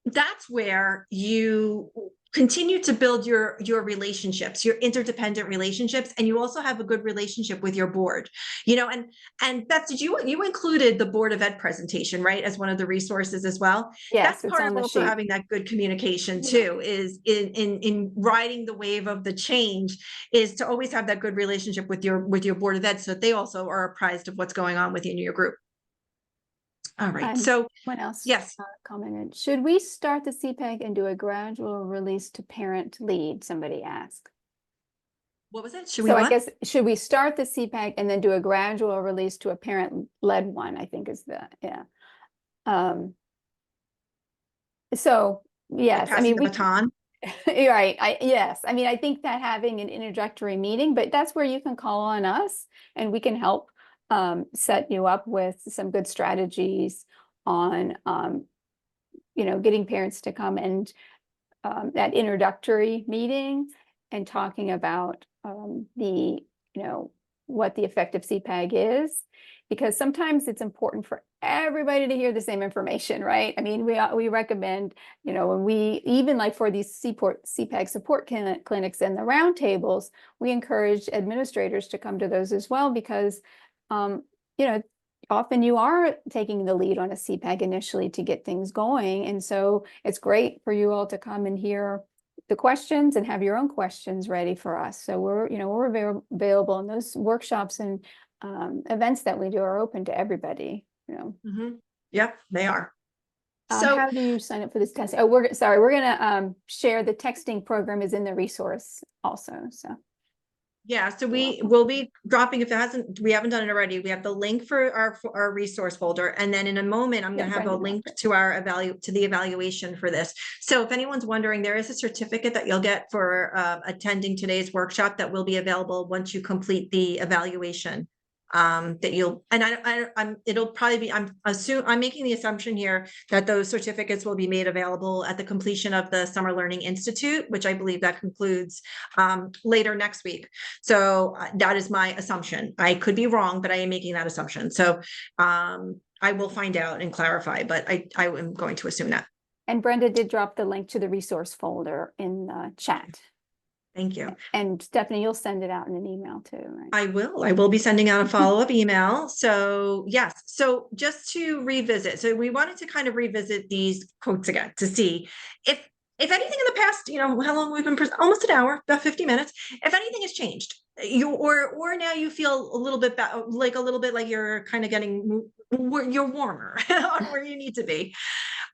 that's where you continue to build your relationships, your interdependent relationships, and you also have a good relationship with your board, and Beth, did you included the Board of Ed presentation, right, as one of the resources as well? Yes, that's part of also having that good communication too, is in riding the wave of the change, is to always have that good relationship with your Board of Ed so that they also are apprised of what's going on within your group. All right. So what else? Yes. Commented. Should we start the SEPAG and do a gradual release to parent lead? Somebody asked. What was it? I guess, should we start the SEPAG and then do a gradual release to a parent led one? I think is the, yeah. So yes, I mean, the baton. Right. Yes. I mean, I think that having an introductory meeting, but that's where you can call on us and we can help set you up with some good strategies on, getting parents to come and that introductory meeting and talking about what the effective SEPAG is, because sometimes it's important for everybody to hear the same information, right? I mean, we recommend, when we, even like for these SEPAG support clinics and the roundtables, we encourage administrators to come to those as well, because often you are taking the lead on a SEPAG initially to get things going. And so it's great for you all to come and hear the questions and have your own questions ready for us. So we're available, and those workshops and events that we do are open to everybody, Yep, they are. So how do you sign up for this testing? Oh, we're going to share the texting program is in the resource also. So yeah, so we will be dropping, if we haven't done it already, we have the link for our resource folder. And then in a moment, I'm going to have a link to the evaluation for this. So if anyone's wondering, there is a certificate that you'll get for attending today's workshop that will be available once you complete the evaluation. That you'll, and it'll probably be, I'm making the assumption here that those certificates will be made available at the completion of the Summer Learning Institute, which I believe that concludes later next week. So that is my assumption. I could be wrong, but I am making that assumption. So I will find out and clarify, but I am going to assume that. And Brenda did drop the link to the resource folder in the chat. Thank you. And Stephanie, you'll send it out in an email too, right? I will be sending out a follow-up email. So yes. So just to revisit, so we wanted to kind of revisit these quotes again to see if anything in the past, how long we've been, almost an hour, about 50 minutes, if anything has changed, or now you feel a little bit like you're kind of you're warmer where you need to be.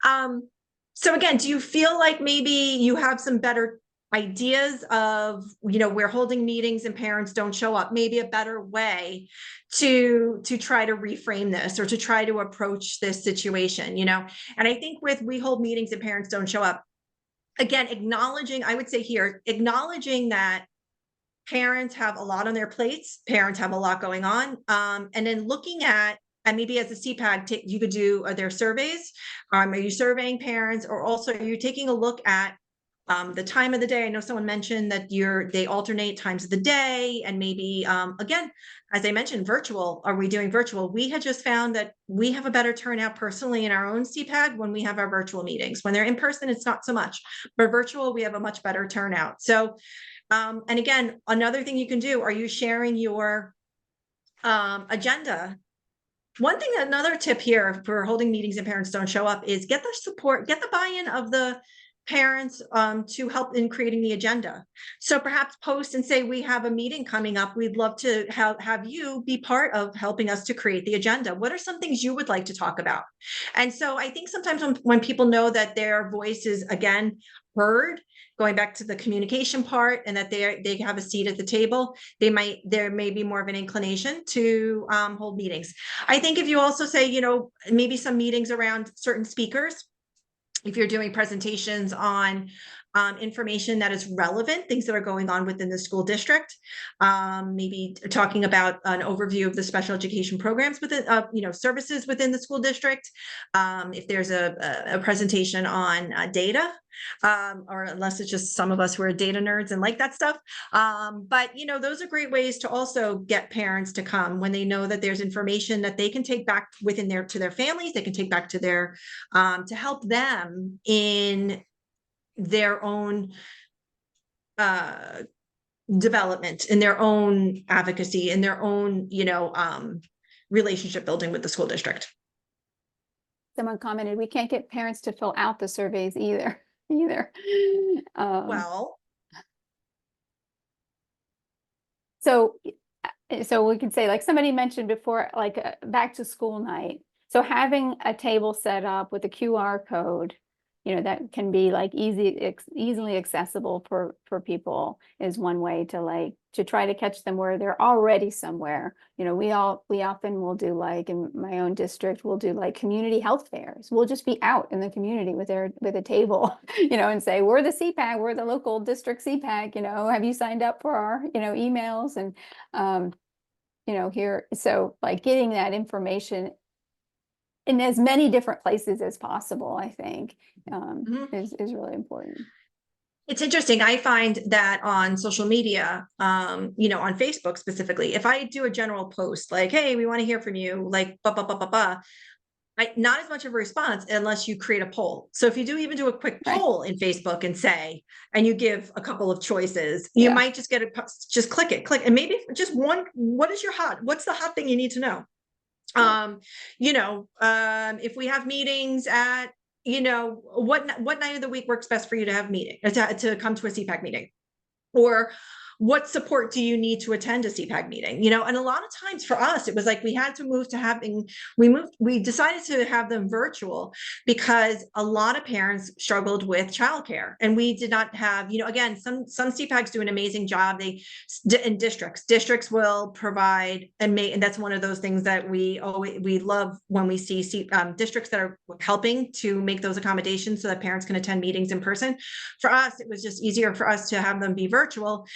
So again, do you feel like maybe you have some better ideas of, we're holding meetings and parents don't show up, maybe a better way to try to reframe this or to try to approach this situation, and I think with we hold meetings and parents don't show up, again, I would say here, acknowledging that parents have a lot on their plates, parents have a lot going on, and then looking at, and maybe as a CPAG, you could do, are there surveys? Are you surveying parents, or also are you taking a look at the time of the day? I know someone mentioned that they alternate times of the day, and maybe, again, as I mentioned, virtual. Are we doing virtual? We had just found that we have a better turnout personally in our own CPAG when we have our virtual meetings. When they're in person, it's not so much, but virtual, we have a much better turnout. So, and again, another thing you can do, are you sharing your agenda? One thing, another tip here for holding meetings and parents don't show up is get the support, get the buy-in of the parents to help in creating the agenda. So perhaps post and say, we have a meeting coming up. We'd love to have you be part of helping us to create the agenda. What are some things you would like to talk about? And so I think sometimes when people know that their voice is, again, heard, going back to the communication part, and that they have a seat at the table, there may be more of an inclination to hold meetings. I think if you also say, maybe some meetings around certain speakers, if you're doing presentations on information that is relevant, things that are going on within the school district, maybe talking about an overview of the special education programs within, services within the school district. If there's a presentation on data, or unless it's just some of us who are data nerds and like that stuff. But, those are great ways to also get parents to come when they know that there's information that they can take back to their families, they can take back to their, to help them in their own development, in their own advocacy, in their own, relationship building with the school district. Someone commented, we can't get parents to fill out the surveys either. Well, so we can say, like somebody mentioned before, like a back to school night. So having a table set up with a QR code, that can be like easily accessible for people is one way to try to catch them where they're already somewhere. We often will do, like in my own district, we'll do like community health fairs. We'll just be out in the community with a table, and say, we're the CPAG, we're the local district CPAG, have you signed up for our, emails? And, here, so like getting that information in as many different places as possible, I think, is really important. It's interesting. I find that on social media, on Facebook specifically, if I do a general post like, hey, we want to hear from you, like, not as much of a response unless you create a poll. So if you even do a quick poll in Facebook and you give a couple of choices, you might just just click, and maybe just one, what's the hot thing you need to know? If we have meetings at, what night of the week works best for you to have to come to a CPAC meeting, or what support do you need to attend a CPAC meeting? And a lot of times for us, it was like we had to move to we decided to have them virtual because a lot of parents struggled with childcare, and we did not have, again, some CPACs do an amazing job. In districts will provide and that's one of those things that we love when we see districts that are helping to make those accommodations so that parents can attend meetings in person. For us, it was just easier for us to have them be virtual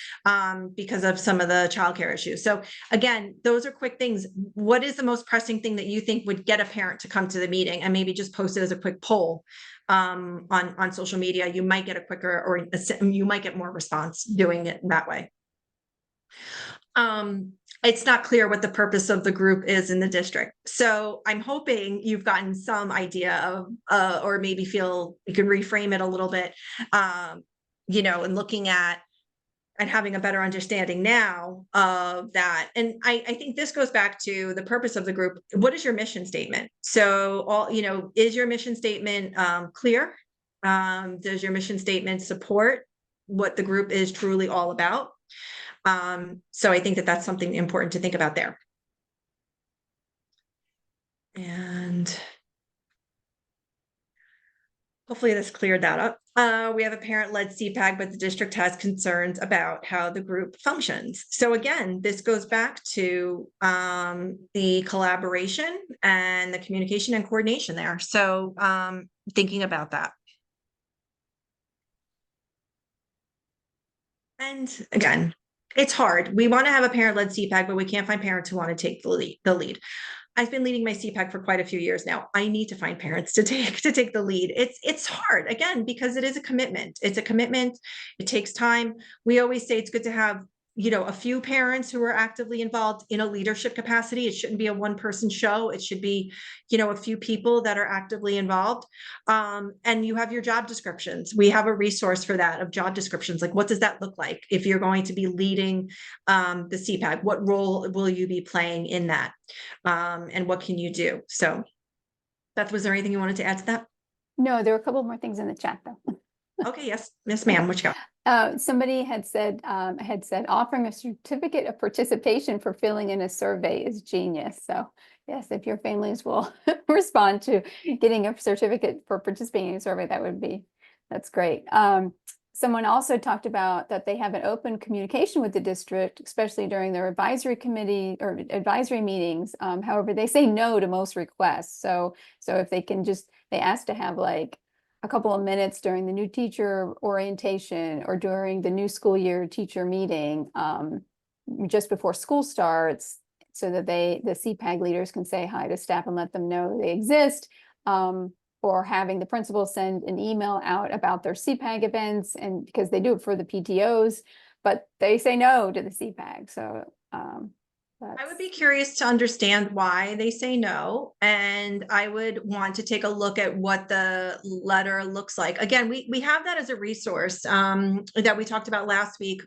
because of some of the childcare issues. So again, those are quick things. What is the most pressing thing that you think would get a parent to come to the meeting? And maybe just post it as a quick poll on social media. You might get a quicker, or you might get more response doing it that way. It's not clear what the purpose of the group is in the district. So I'm hoping you've gotten some idea of, or maybe feel you can reframe it a little bit, and looking at and having a better understanding now of that. And I think this goes back to the purpose of the group. What is your mission statement? So is your mission statement clear? Does your mission statement support what the group is truly all about? So I think that that's something important to think about there. And hopefully this cleared that up. We have a parent-led CPAG, but the district has concerns about how the group functions. So again, this goes back to the collaboration and the communication and coordination there. So thinking about that. And again, it's hard. We want to have a parent-led CPAG, but we can't find parents who want to take the lead. I've been leading my CPAC for quite a few years now. I need to find parents to take the lead. It's hard, again, because it is a commitment. It's a commitment. It takes time. We always say it's good to have, a few parents who are actively involved in a leadership capacity. It shouldn't be a one-person show. It should be, a few people that are actively involved. And you have your job descriptions. We have a resource for that, of job descriptions. Like, what does that look like if you're going to be leading the CPAC? What role will you be playing in that? And what can you do? So, Beth, was there anything you wanted to add to that? No, there were a couple more things in the chat though. Okay, yes, ma'am, what you got? Somebody had said offering a certificate of participation for filling in a survey is genius. So yes, if your families will respond to getting a certificate for participating in a survey, that's great. Someone also talked about that they have an open communication with the district, especially during their advisory committee or advisory meetings. However, they say no to most requests. So if they ask to have like a couple of minutes during the new teacher orientation or during the new school year teacher meeting, just before school starts, so that the CPAG leaders can say hi to staff and let them know they exist, or having the principal send an email out about their CPAG events, and because they do it for the PTOs, but they say no to the CPAG. So I would be curious to understand why they say no, and I would want to take a look at what the letter looks like. Again, we have that as a resource that we talked about last week,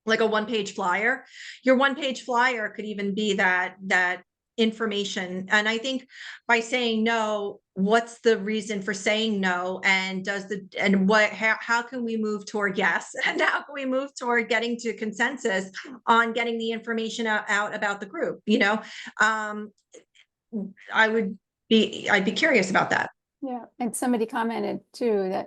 like a one-page flyer. Your one-page flyer could even be that information. And I think by saying no, what's the reason for saying no? And how can we move toward yes? And how can we move toward getting to consensus on getting the information out about the group? I'd be curious about that. Yeah, and somebody commented too that,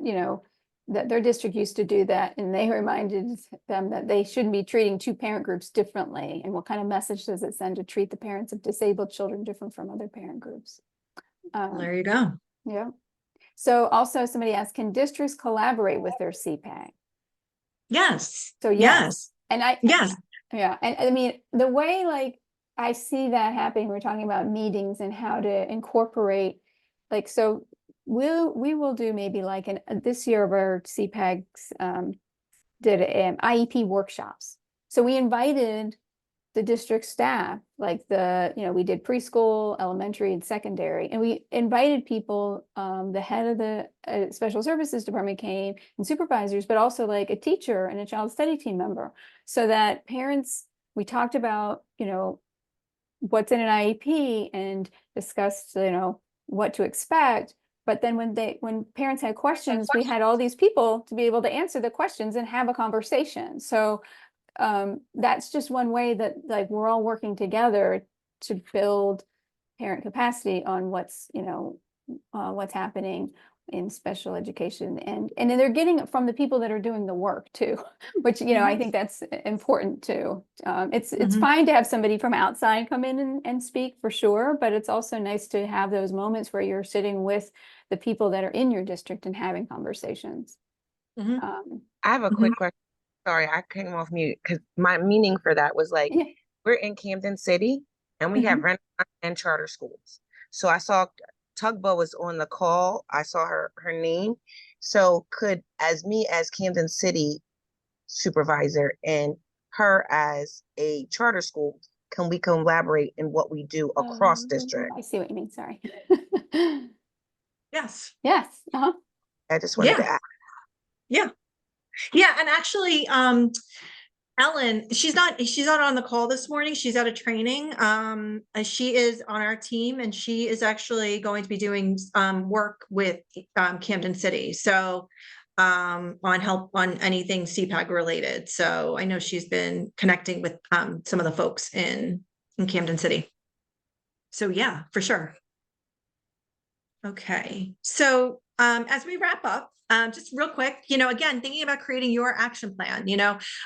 that their district used to do that, and they reminded them that they shouldn't be treating two parent groups differently. And what kind of message does it send to treat the parents of disabled children different from other parent groups? There you go. Yeah. So also somebody asked, can districts collaborate with their CPAG? Yes. So yes. And yes. Yeah. And I mean, the way like I see that happening, we're talking about meetings and how to incorporate, like, so we will do maybe like this year our CPAGs did IEP workshops. So we invited the district staff, like we did preschool, elementary, and secondary, and we invited people. The head of the special services department came, and supervisors, but also like a teacher and a child study team member, so that parents. We talked about what's in an IEP and discussed what to expect. But then when parents had questions, we had all these people to be able to answer the questions and have a conversation. So that's just one way that like we're all working together to build parent capacity on what's happening in special education, and then they're getting it from the people that are doing the work too, which I think that's important too. It's fine to have somebody from outside come in and speak for sure, but it's also nice to have those moments where you're sitting with the people that are in your district and having conversations. I have a quick question. Sorry, I came off mute because my meaning for that was like, we're in Camden City and we have Renaissance and charter schools. So I saw Tugbo was on the call. I saw her name. So could, as Camden City supervisor and her as a charter school, can we collaborate in what we do across district? I see what you mean. Sorry. Yes. Yes. I just wanted to ask. Yeah. And actually, Ellen, she's not on the call this morning. She's at a training. She is on our team, and she is actually going to be doing work with Camden City. So on help on anything CPAG related. So I know she's been connecting with some of the folks in Camden City. So yeah, for sure. Okay, so as we wrap up, just real quick, again, thinking about creating your action plan,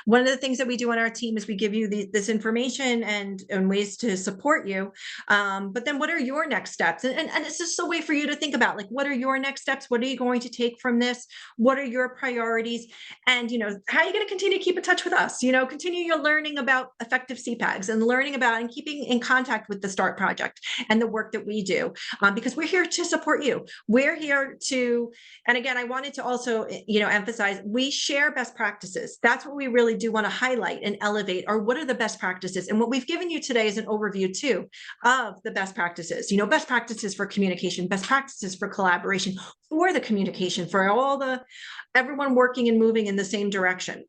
one of the things that we do on our team is we give you this information and ways to support you. But then what are your next steps? And it's just a way for you to think about, like, what are your next steps? What are you going to take from this? What are your priorities? And, how are you going to continue to keep in touch with us? Continue your learning about effective CPAGs and learning about and keeping in contact with the START project and the work that we do, because we're here to support you. We're here to, and again, I wanted to also, emphasize, we share best practices. That's what we really do want to highlight and elevate, or what are the best practices? And what we've given you today is an overview too of the best practices, best practices for communication, best practices for collaboration, for the communication, for everyone working and moving in the same direction.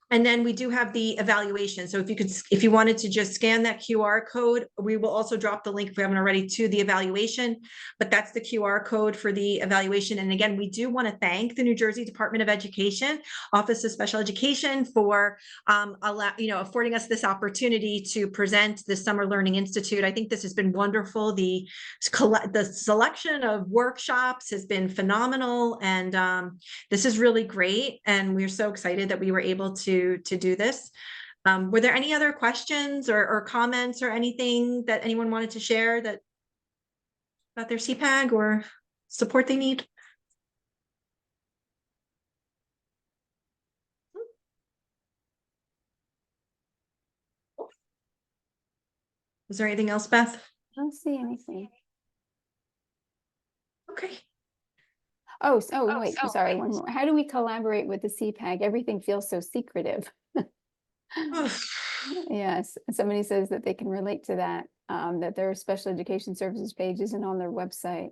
And then we do have the evaluation. So if you wanted to just scan that QR code, we will also drop the link if we haven't already to the evaluation, but that's the QR code for the evaluation. And again, we do want to thank the New Jersey Department of Education, Office of Special Education, for affording us this opportunity to present the Summer Learning Institute. I think this has been wonderful. The selection of workshops has been phenomenal, and this is really great. And we're so excited that we were able to do this. Were there any other questions or comments or anything that anyone wanted to share about their CPAG or support they need? Is there anything else, Beth? I don't see anything. Okay. Wait, sorry, one more. How do we collaborate with the CPAG? Everything feels so secretive. Yes, somebody says that they can relate to that, that their special education services page isn't on their website.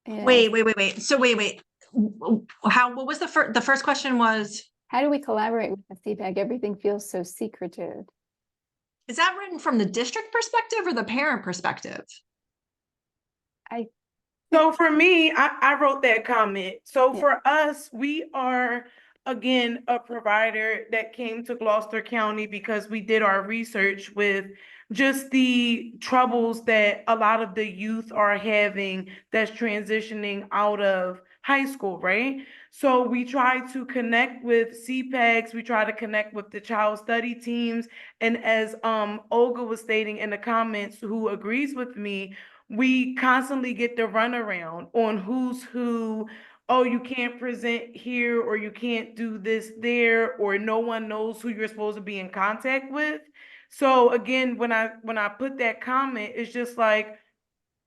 Yes. Wait. So wait. What was the first question was? How do we collaborate with the CPAG? Everything feels so secretive. Is that written from the district perspective or the parent perspective? So for me, I wrote that comment. So for us, we are, again, a provider that came to Gloucester County because we did our research with just the troubles that a lot of the youth are having that's transitioning out of high school, right? So we try to connect with CPAGs, we try to connect with the child study teams. And as Olga was stating in the comments, who agrees with me, we constantly get the runaround on who's who. Oh, you can't present here, or you can't do this there, or no one knows who you're supposed to be in contact with. So again, when I put that comment, it's just like,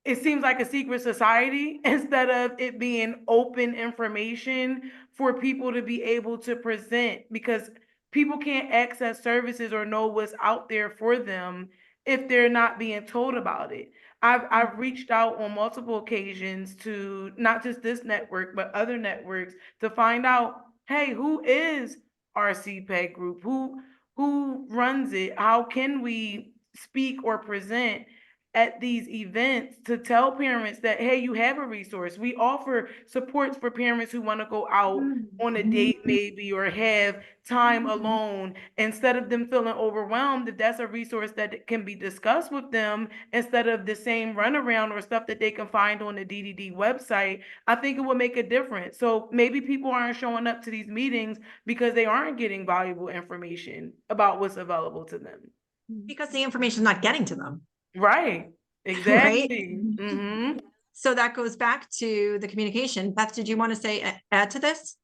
it seems like a secret society instead of it being open information for people to be able to present, because people can't access services or know what's out there for them if they're not being told about it. I've reached out on multiple occasions to not just this network, but other networks to find out, hey, who is our CPAG group? Who runs it? How can we speak or present at these events to tell parents that, hey, you have a resource. We offer supports for parents who want to go out on a date maybe, or have time alone, instead of them feeling overwhelmed. If that's a resource that can be discussed with them instead of the same runaround or stuff that they can find on the DDD website, I think it would make a difference. So maybe people aren't showing up to these meetings because they aren't getting valuable information about what's available to them. Because the information is not getting to them. Right. Exactly. Right? Mm-hmm. So that goes back to the communication. Beth, did you want to add to this?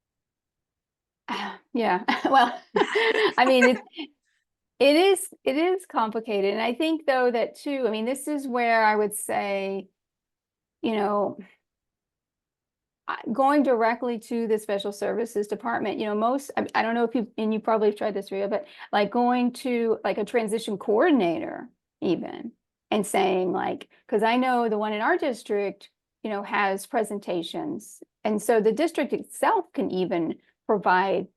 Yeah. Well, I mean, it is complicated. And I think though that too, I mean, this is where I would say, going directly to the special services department, I don't know if you probably have tried this, Ria, but like going to like a transition coordinator even, and saying like, because I know the one in our district, has presentations. And so the district itself can even provide,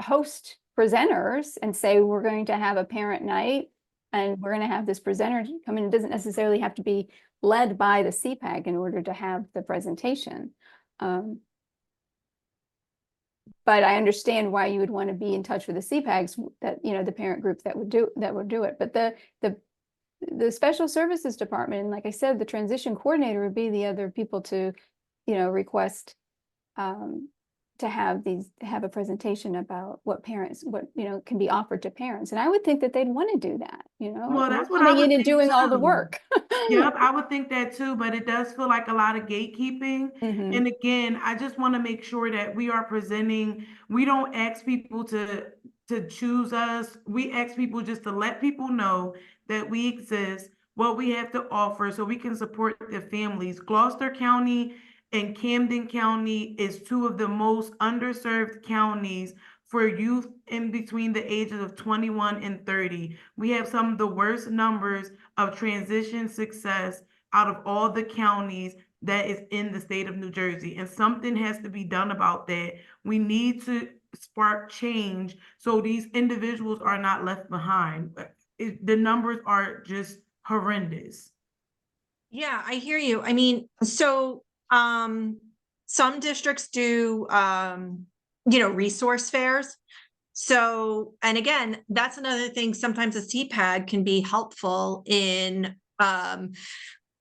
host presenters and say, we're going to have a parent night and we're going to have this presenter come in. It doesn't necessarily have to be led by the CPAG in order to have the presentation. But I understand why you would want to be in touch with the CPAGs, that, the parent group that would do it. But the special services department, and like I said, the transition coordinator would be the other people to, request to have a presentation about what can be offered to parents. And I would think that they'd want to do that, Well, that's what I coming would in and think doing all the too. work. Yep, I would think that too, but it does feel like a lot of gatekeeping. Mhm. And again, I just want to make sure that we are presenting, we don't ask people to choose us. We ask people just to let people know that we exist, what we have to offer so we can support their families. Gloucester County and Camden County is two of the most underserved counties for youth in between the ages of 21 and 30. We have some of the worst numbers of transition success out of all the counties that is in the state of New Jersey. And something has to be done about that. We need to spark change so these individuals are not left behind. The numbers are just horrendous. Yeah, I hear you. I mean, so some districts do resource fairs. So, and again, that's another thing. Sometimes a CPAG can be helpful in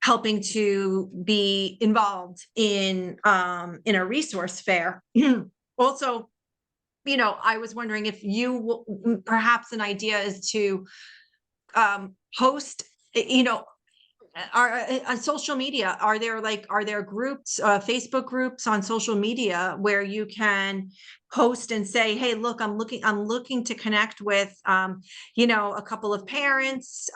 helping to be involved in a resource fair. Also, I was wondering if perhaps an idea is to host, on social media, are there groups, Facebook groups on social media where you can post and say, hey, look, I'm looking to connect with a couple of parents,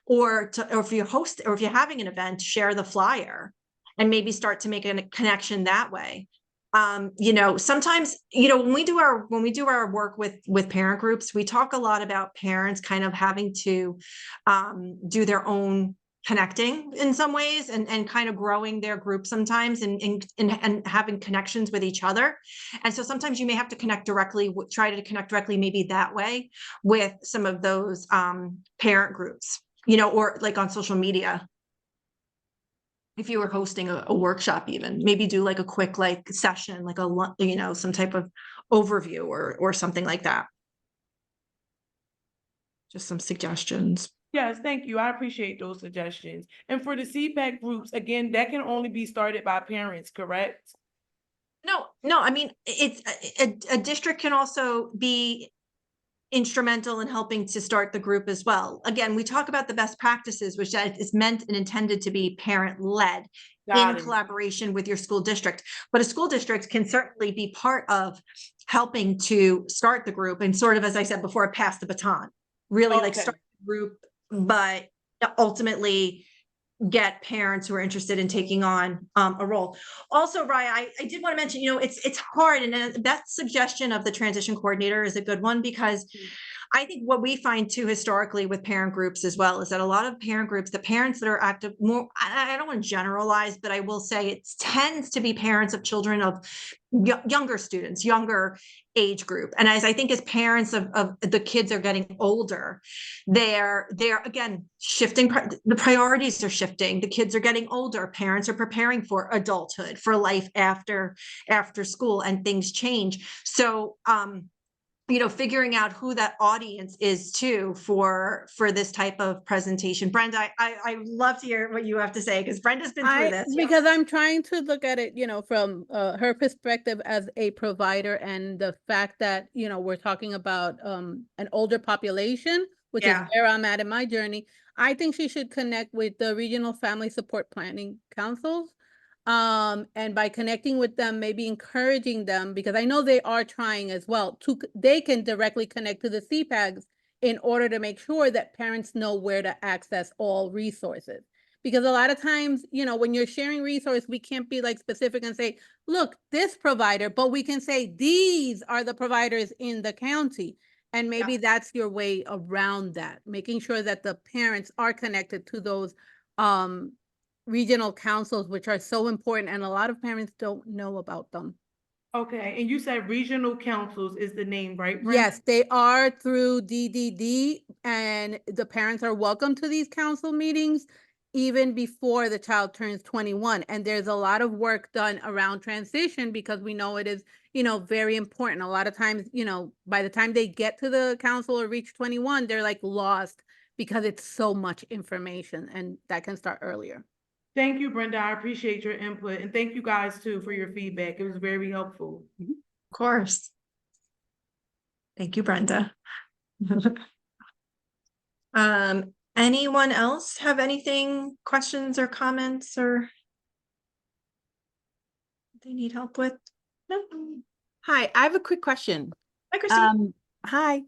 or if you're having an event, share the flyer and maybe start to make a connection that way. Sometimes, when we do our work with parent groups, we talk a lot about parents kind of having to do their own connecting in some ways, and kind of growing their group sometimes, and having connections with each other. And so sometimes you may have to try to connect directly maybe that way with some of those parent groups, or like on social media. If you were hosting a workshop, even maybe do like a quick session, like some type of overview or something like that. Just some suggestions. Yes, thank you. I appreciate those suggestions. And for the CPAC groups, again, that can only be started by parents, correct? No, I mean, it's a district can also be instrumental in helping to start the group as well. Again, we talk about the best practices, which is meant and intended to be parent-led in collaboration with your school district. But a school district can certainly be part of helping to start the group, and sort of, as I said before, pass the baton. Really start the group, but ultimately get parents who are interested in taking on a role. Also, Ryan, I did want to mention, it's hard, and that suggestion of the transition coordinator is a good one, because I think what we find too historically with parent groups as well is that a lot of parent groups, the parents that are active more, I don't want to generalize, but I will say it tends to be parents of children of younger students, younger age group. And as parents of the kids are getting older, they're again shifting, the priorities are shifting. The kids are getting older, parents are preparing for adulthood, for life after school, and things change. So figuring out who that audience is too for this type of presentation. Brenda, I love to hear what you have to say, because Brenda's been through this. Because I'm trying to look at it, from her perspective as a provider, and the fact that, we're talking about an older population, which is where I'm at in my journey. I think she should connect with the regional family support planning councils. And by connecting with them, maybe encouraging them, because I know they are trying as well, they can directly connect to the CPAGs in order to make sure that parents know where to access all resources. Because a lot of times, when you're sharing resource, we can't be specific and say, look, this provider, but we can say, these are the providers in the county. And maybe that's your way around that, making sure that the parents are connected to those regional councils, which are so important, and a lot of parents don't know about them. Okay, and you said regional councils is the name, right, Brenda? Yes, they are through DDD, and the parents are welcome to these council meetings even before the child turns 21. And there's a lot of work done around transition, because we know it is, very important. A lot of times, by the time they get to the council or reach 21, they're lost, because it's so much information and that can start earlier. Thank you, Brenda. I appreciate your input, and thank you guys too for your feedback. It was very helpful. Of course. Thank you, Brenda. Anyone else have anything, questions or comments or they need help with? No. Hi, I have a quick question. Hi, Christine. Hi.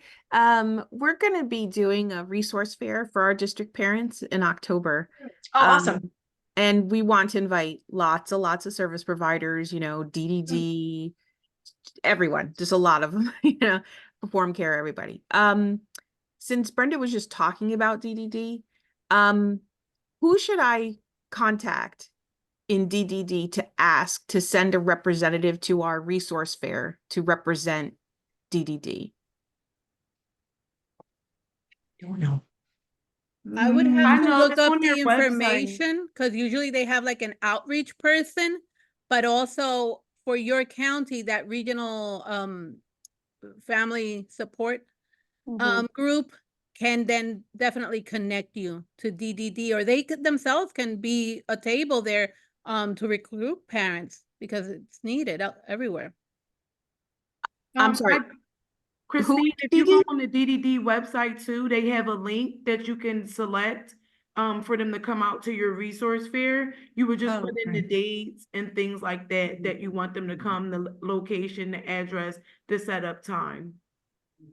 We're going to be doing a resource fair for our district parents in October. Oh, awesome. And we want to invite lots of service providers, you know, DDD, everyone, just a lot of them, you know, Perform Care, everybody. Since Brenda was just talking about DDD, who should I contact in DDD to ask to send a representative to our resource fair to represent DDD? Don't know. I would have I to know, look it's up on the your website. information because usually they have like an outreach person, but also for your county, that regional family support group can then definitely connect you to DDD, or they themselves can be a table there to recruit parents because it's needed everywhere. I'm sorry. Christine, if did you go you- on the DDD website too, they have a link that you can select for them to come out to your resource fair. You would just put in the dates and things like that, that you want them to come, the location, the address, the setup time.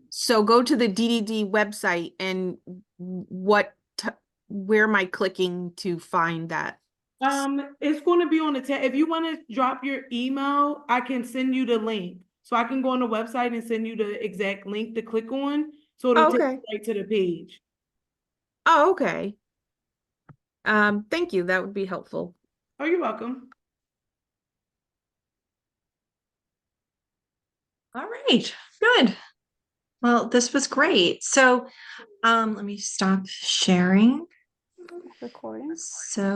So go to the DDD website and where am I clicking to find that? It's going to be on the tab. If you want to drop your email, I can send you the link. So I can go on the website and send you the exact link to click on. So it'll take you right to the page. Oh, okay. Thank you. That would be helpful. Oh, you're welcome. All right, good. Well, this was great. So let me stop sharing. Recording. So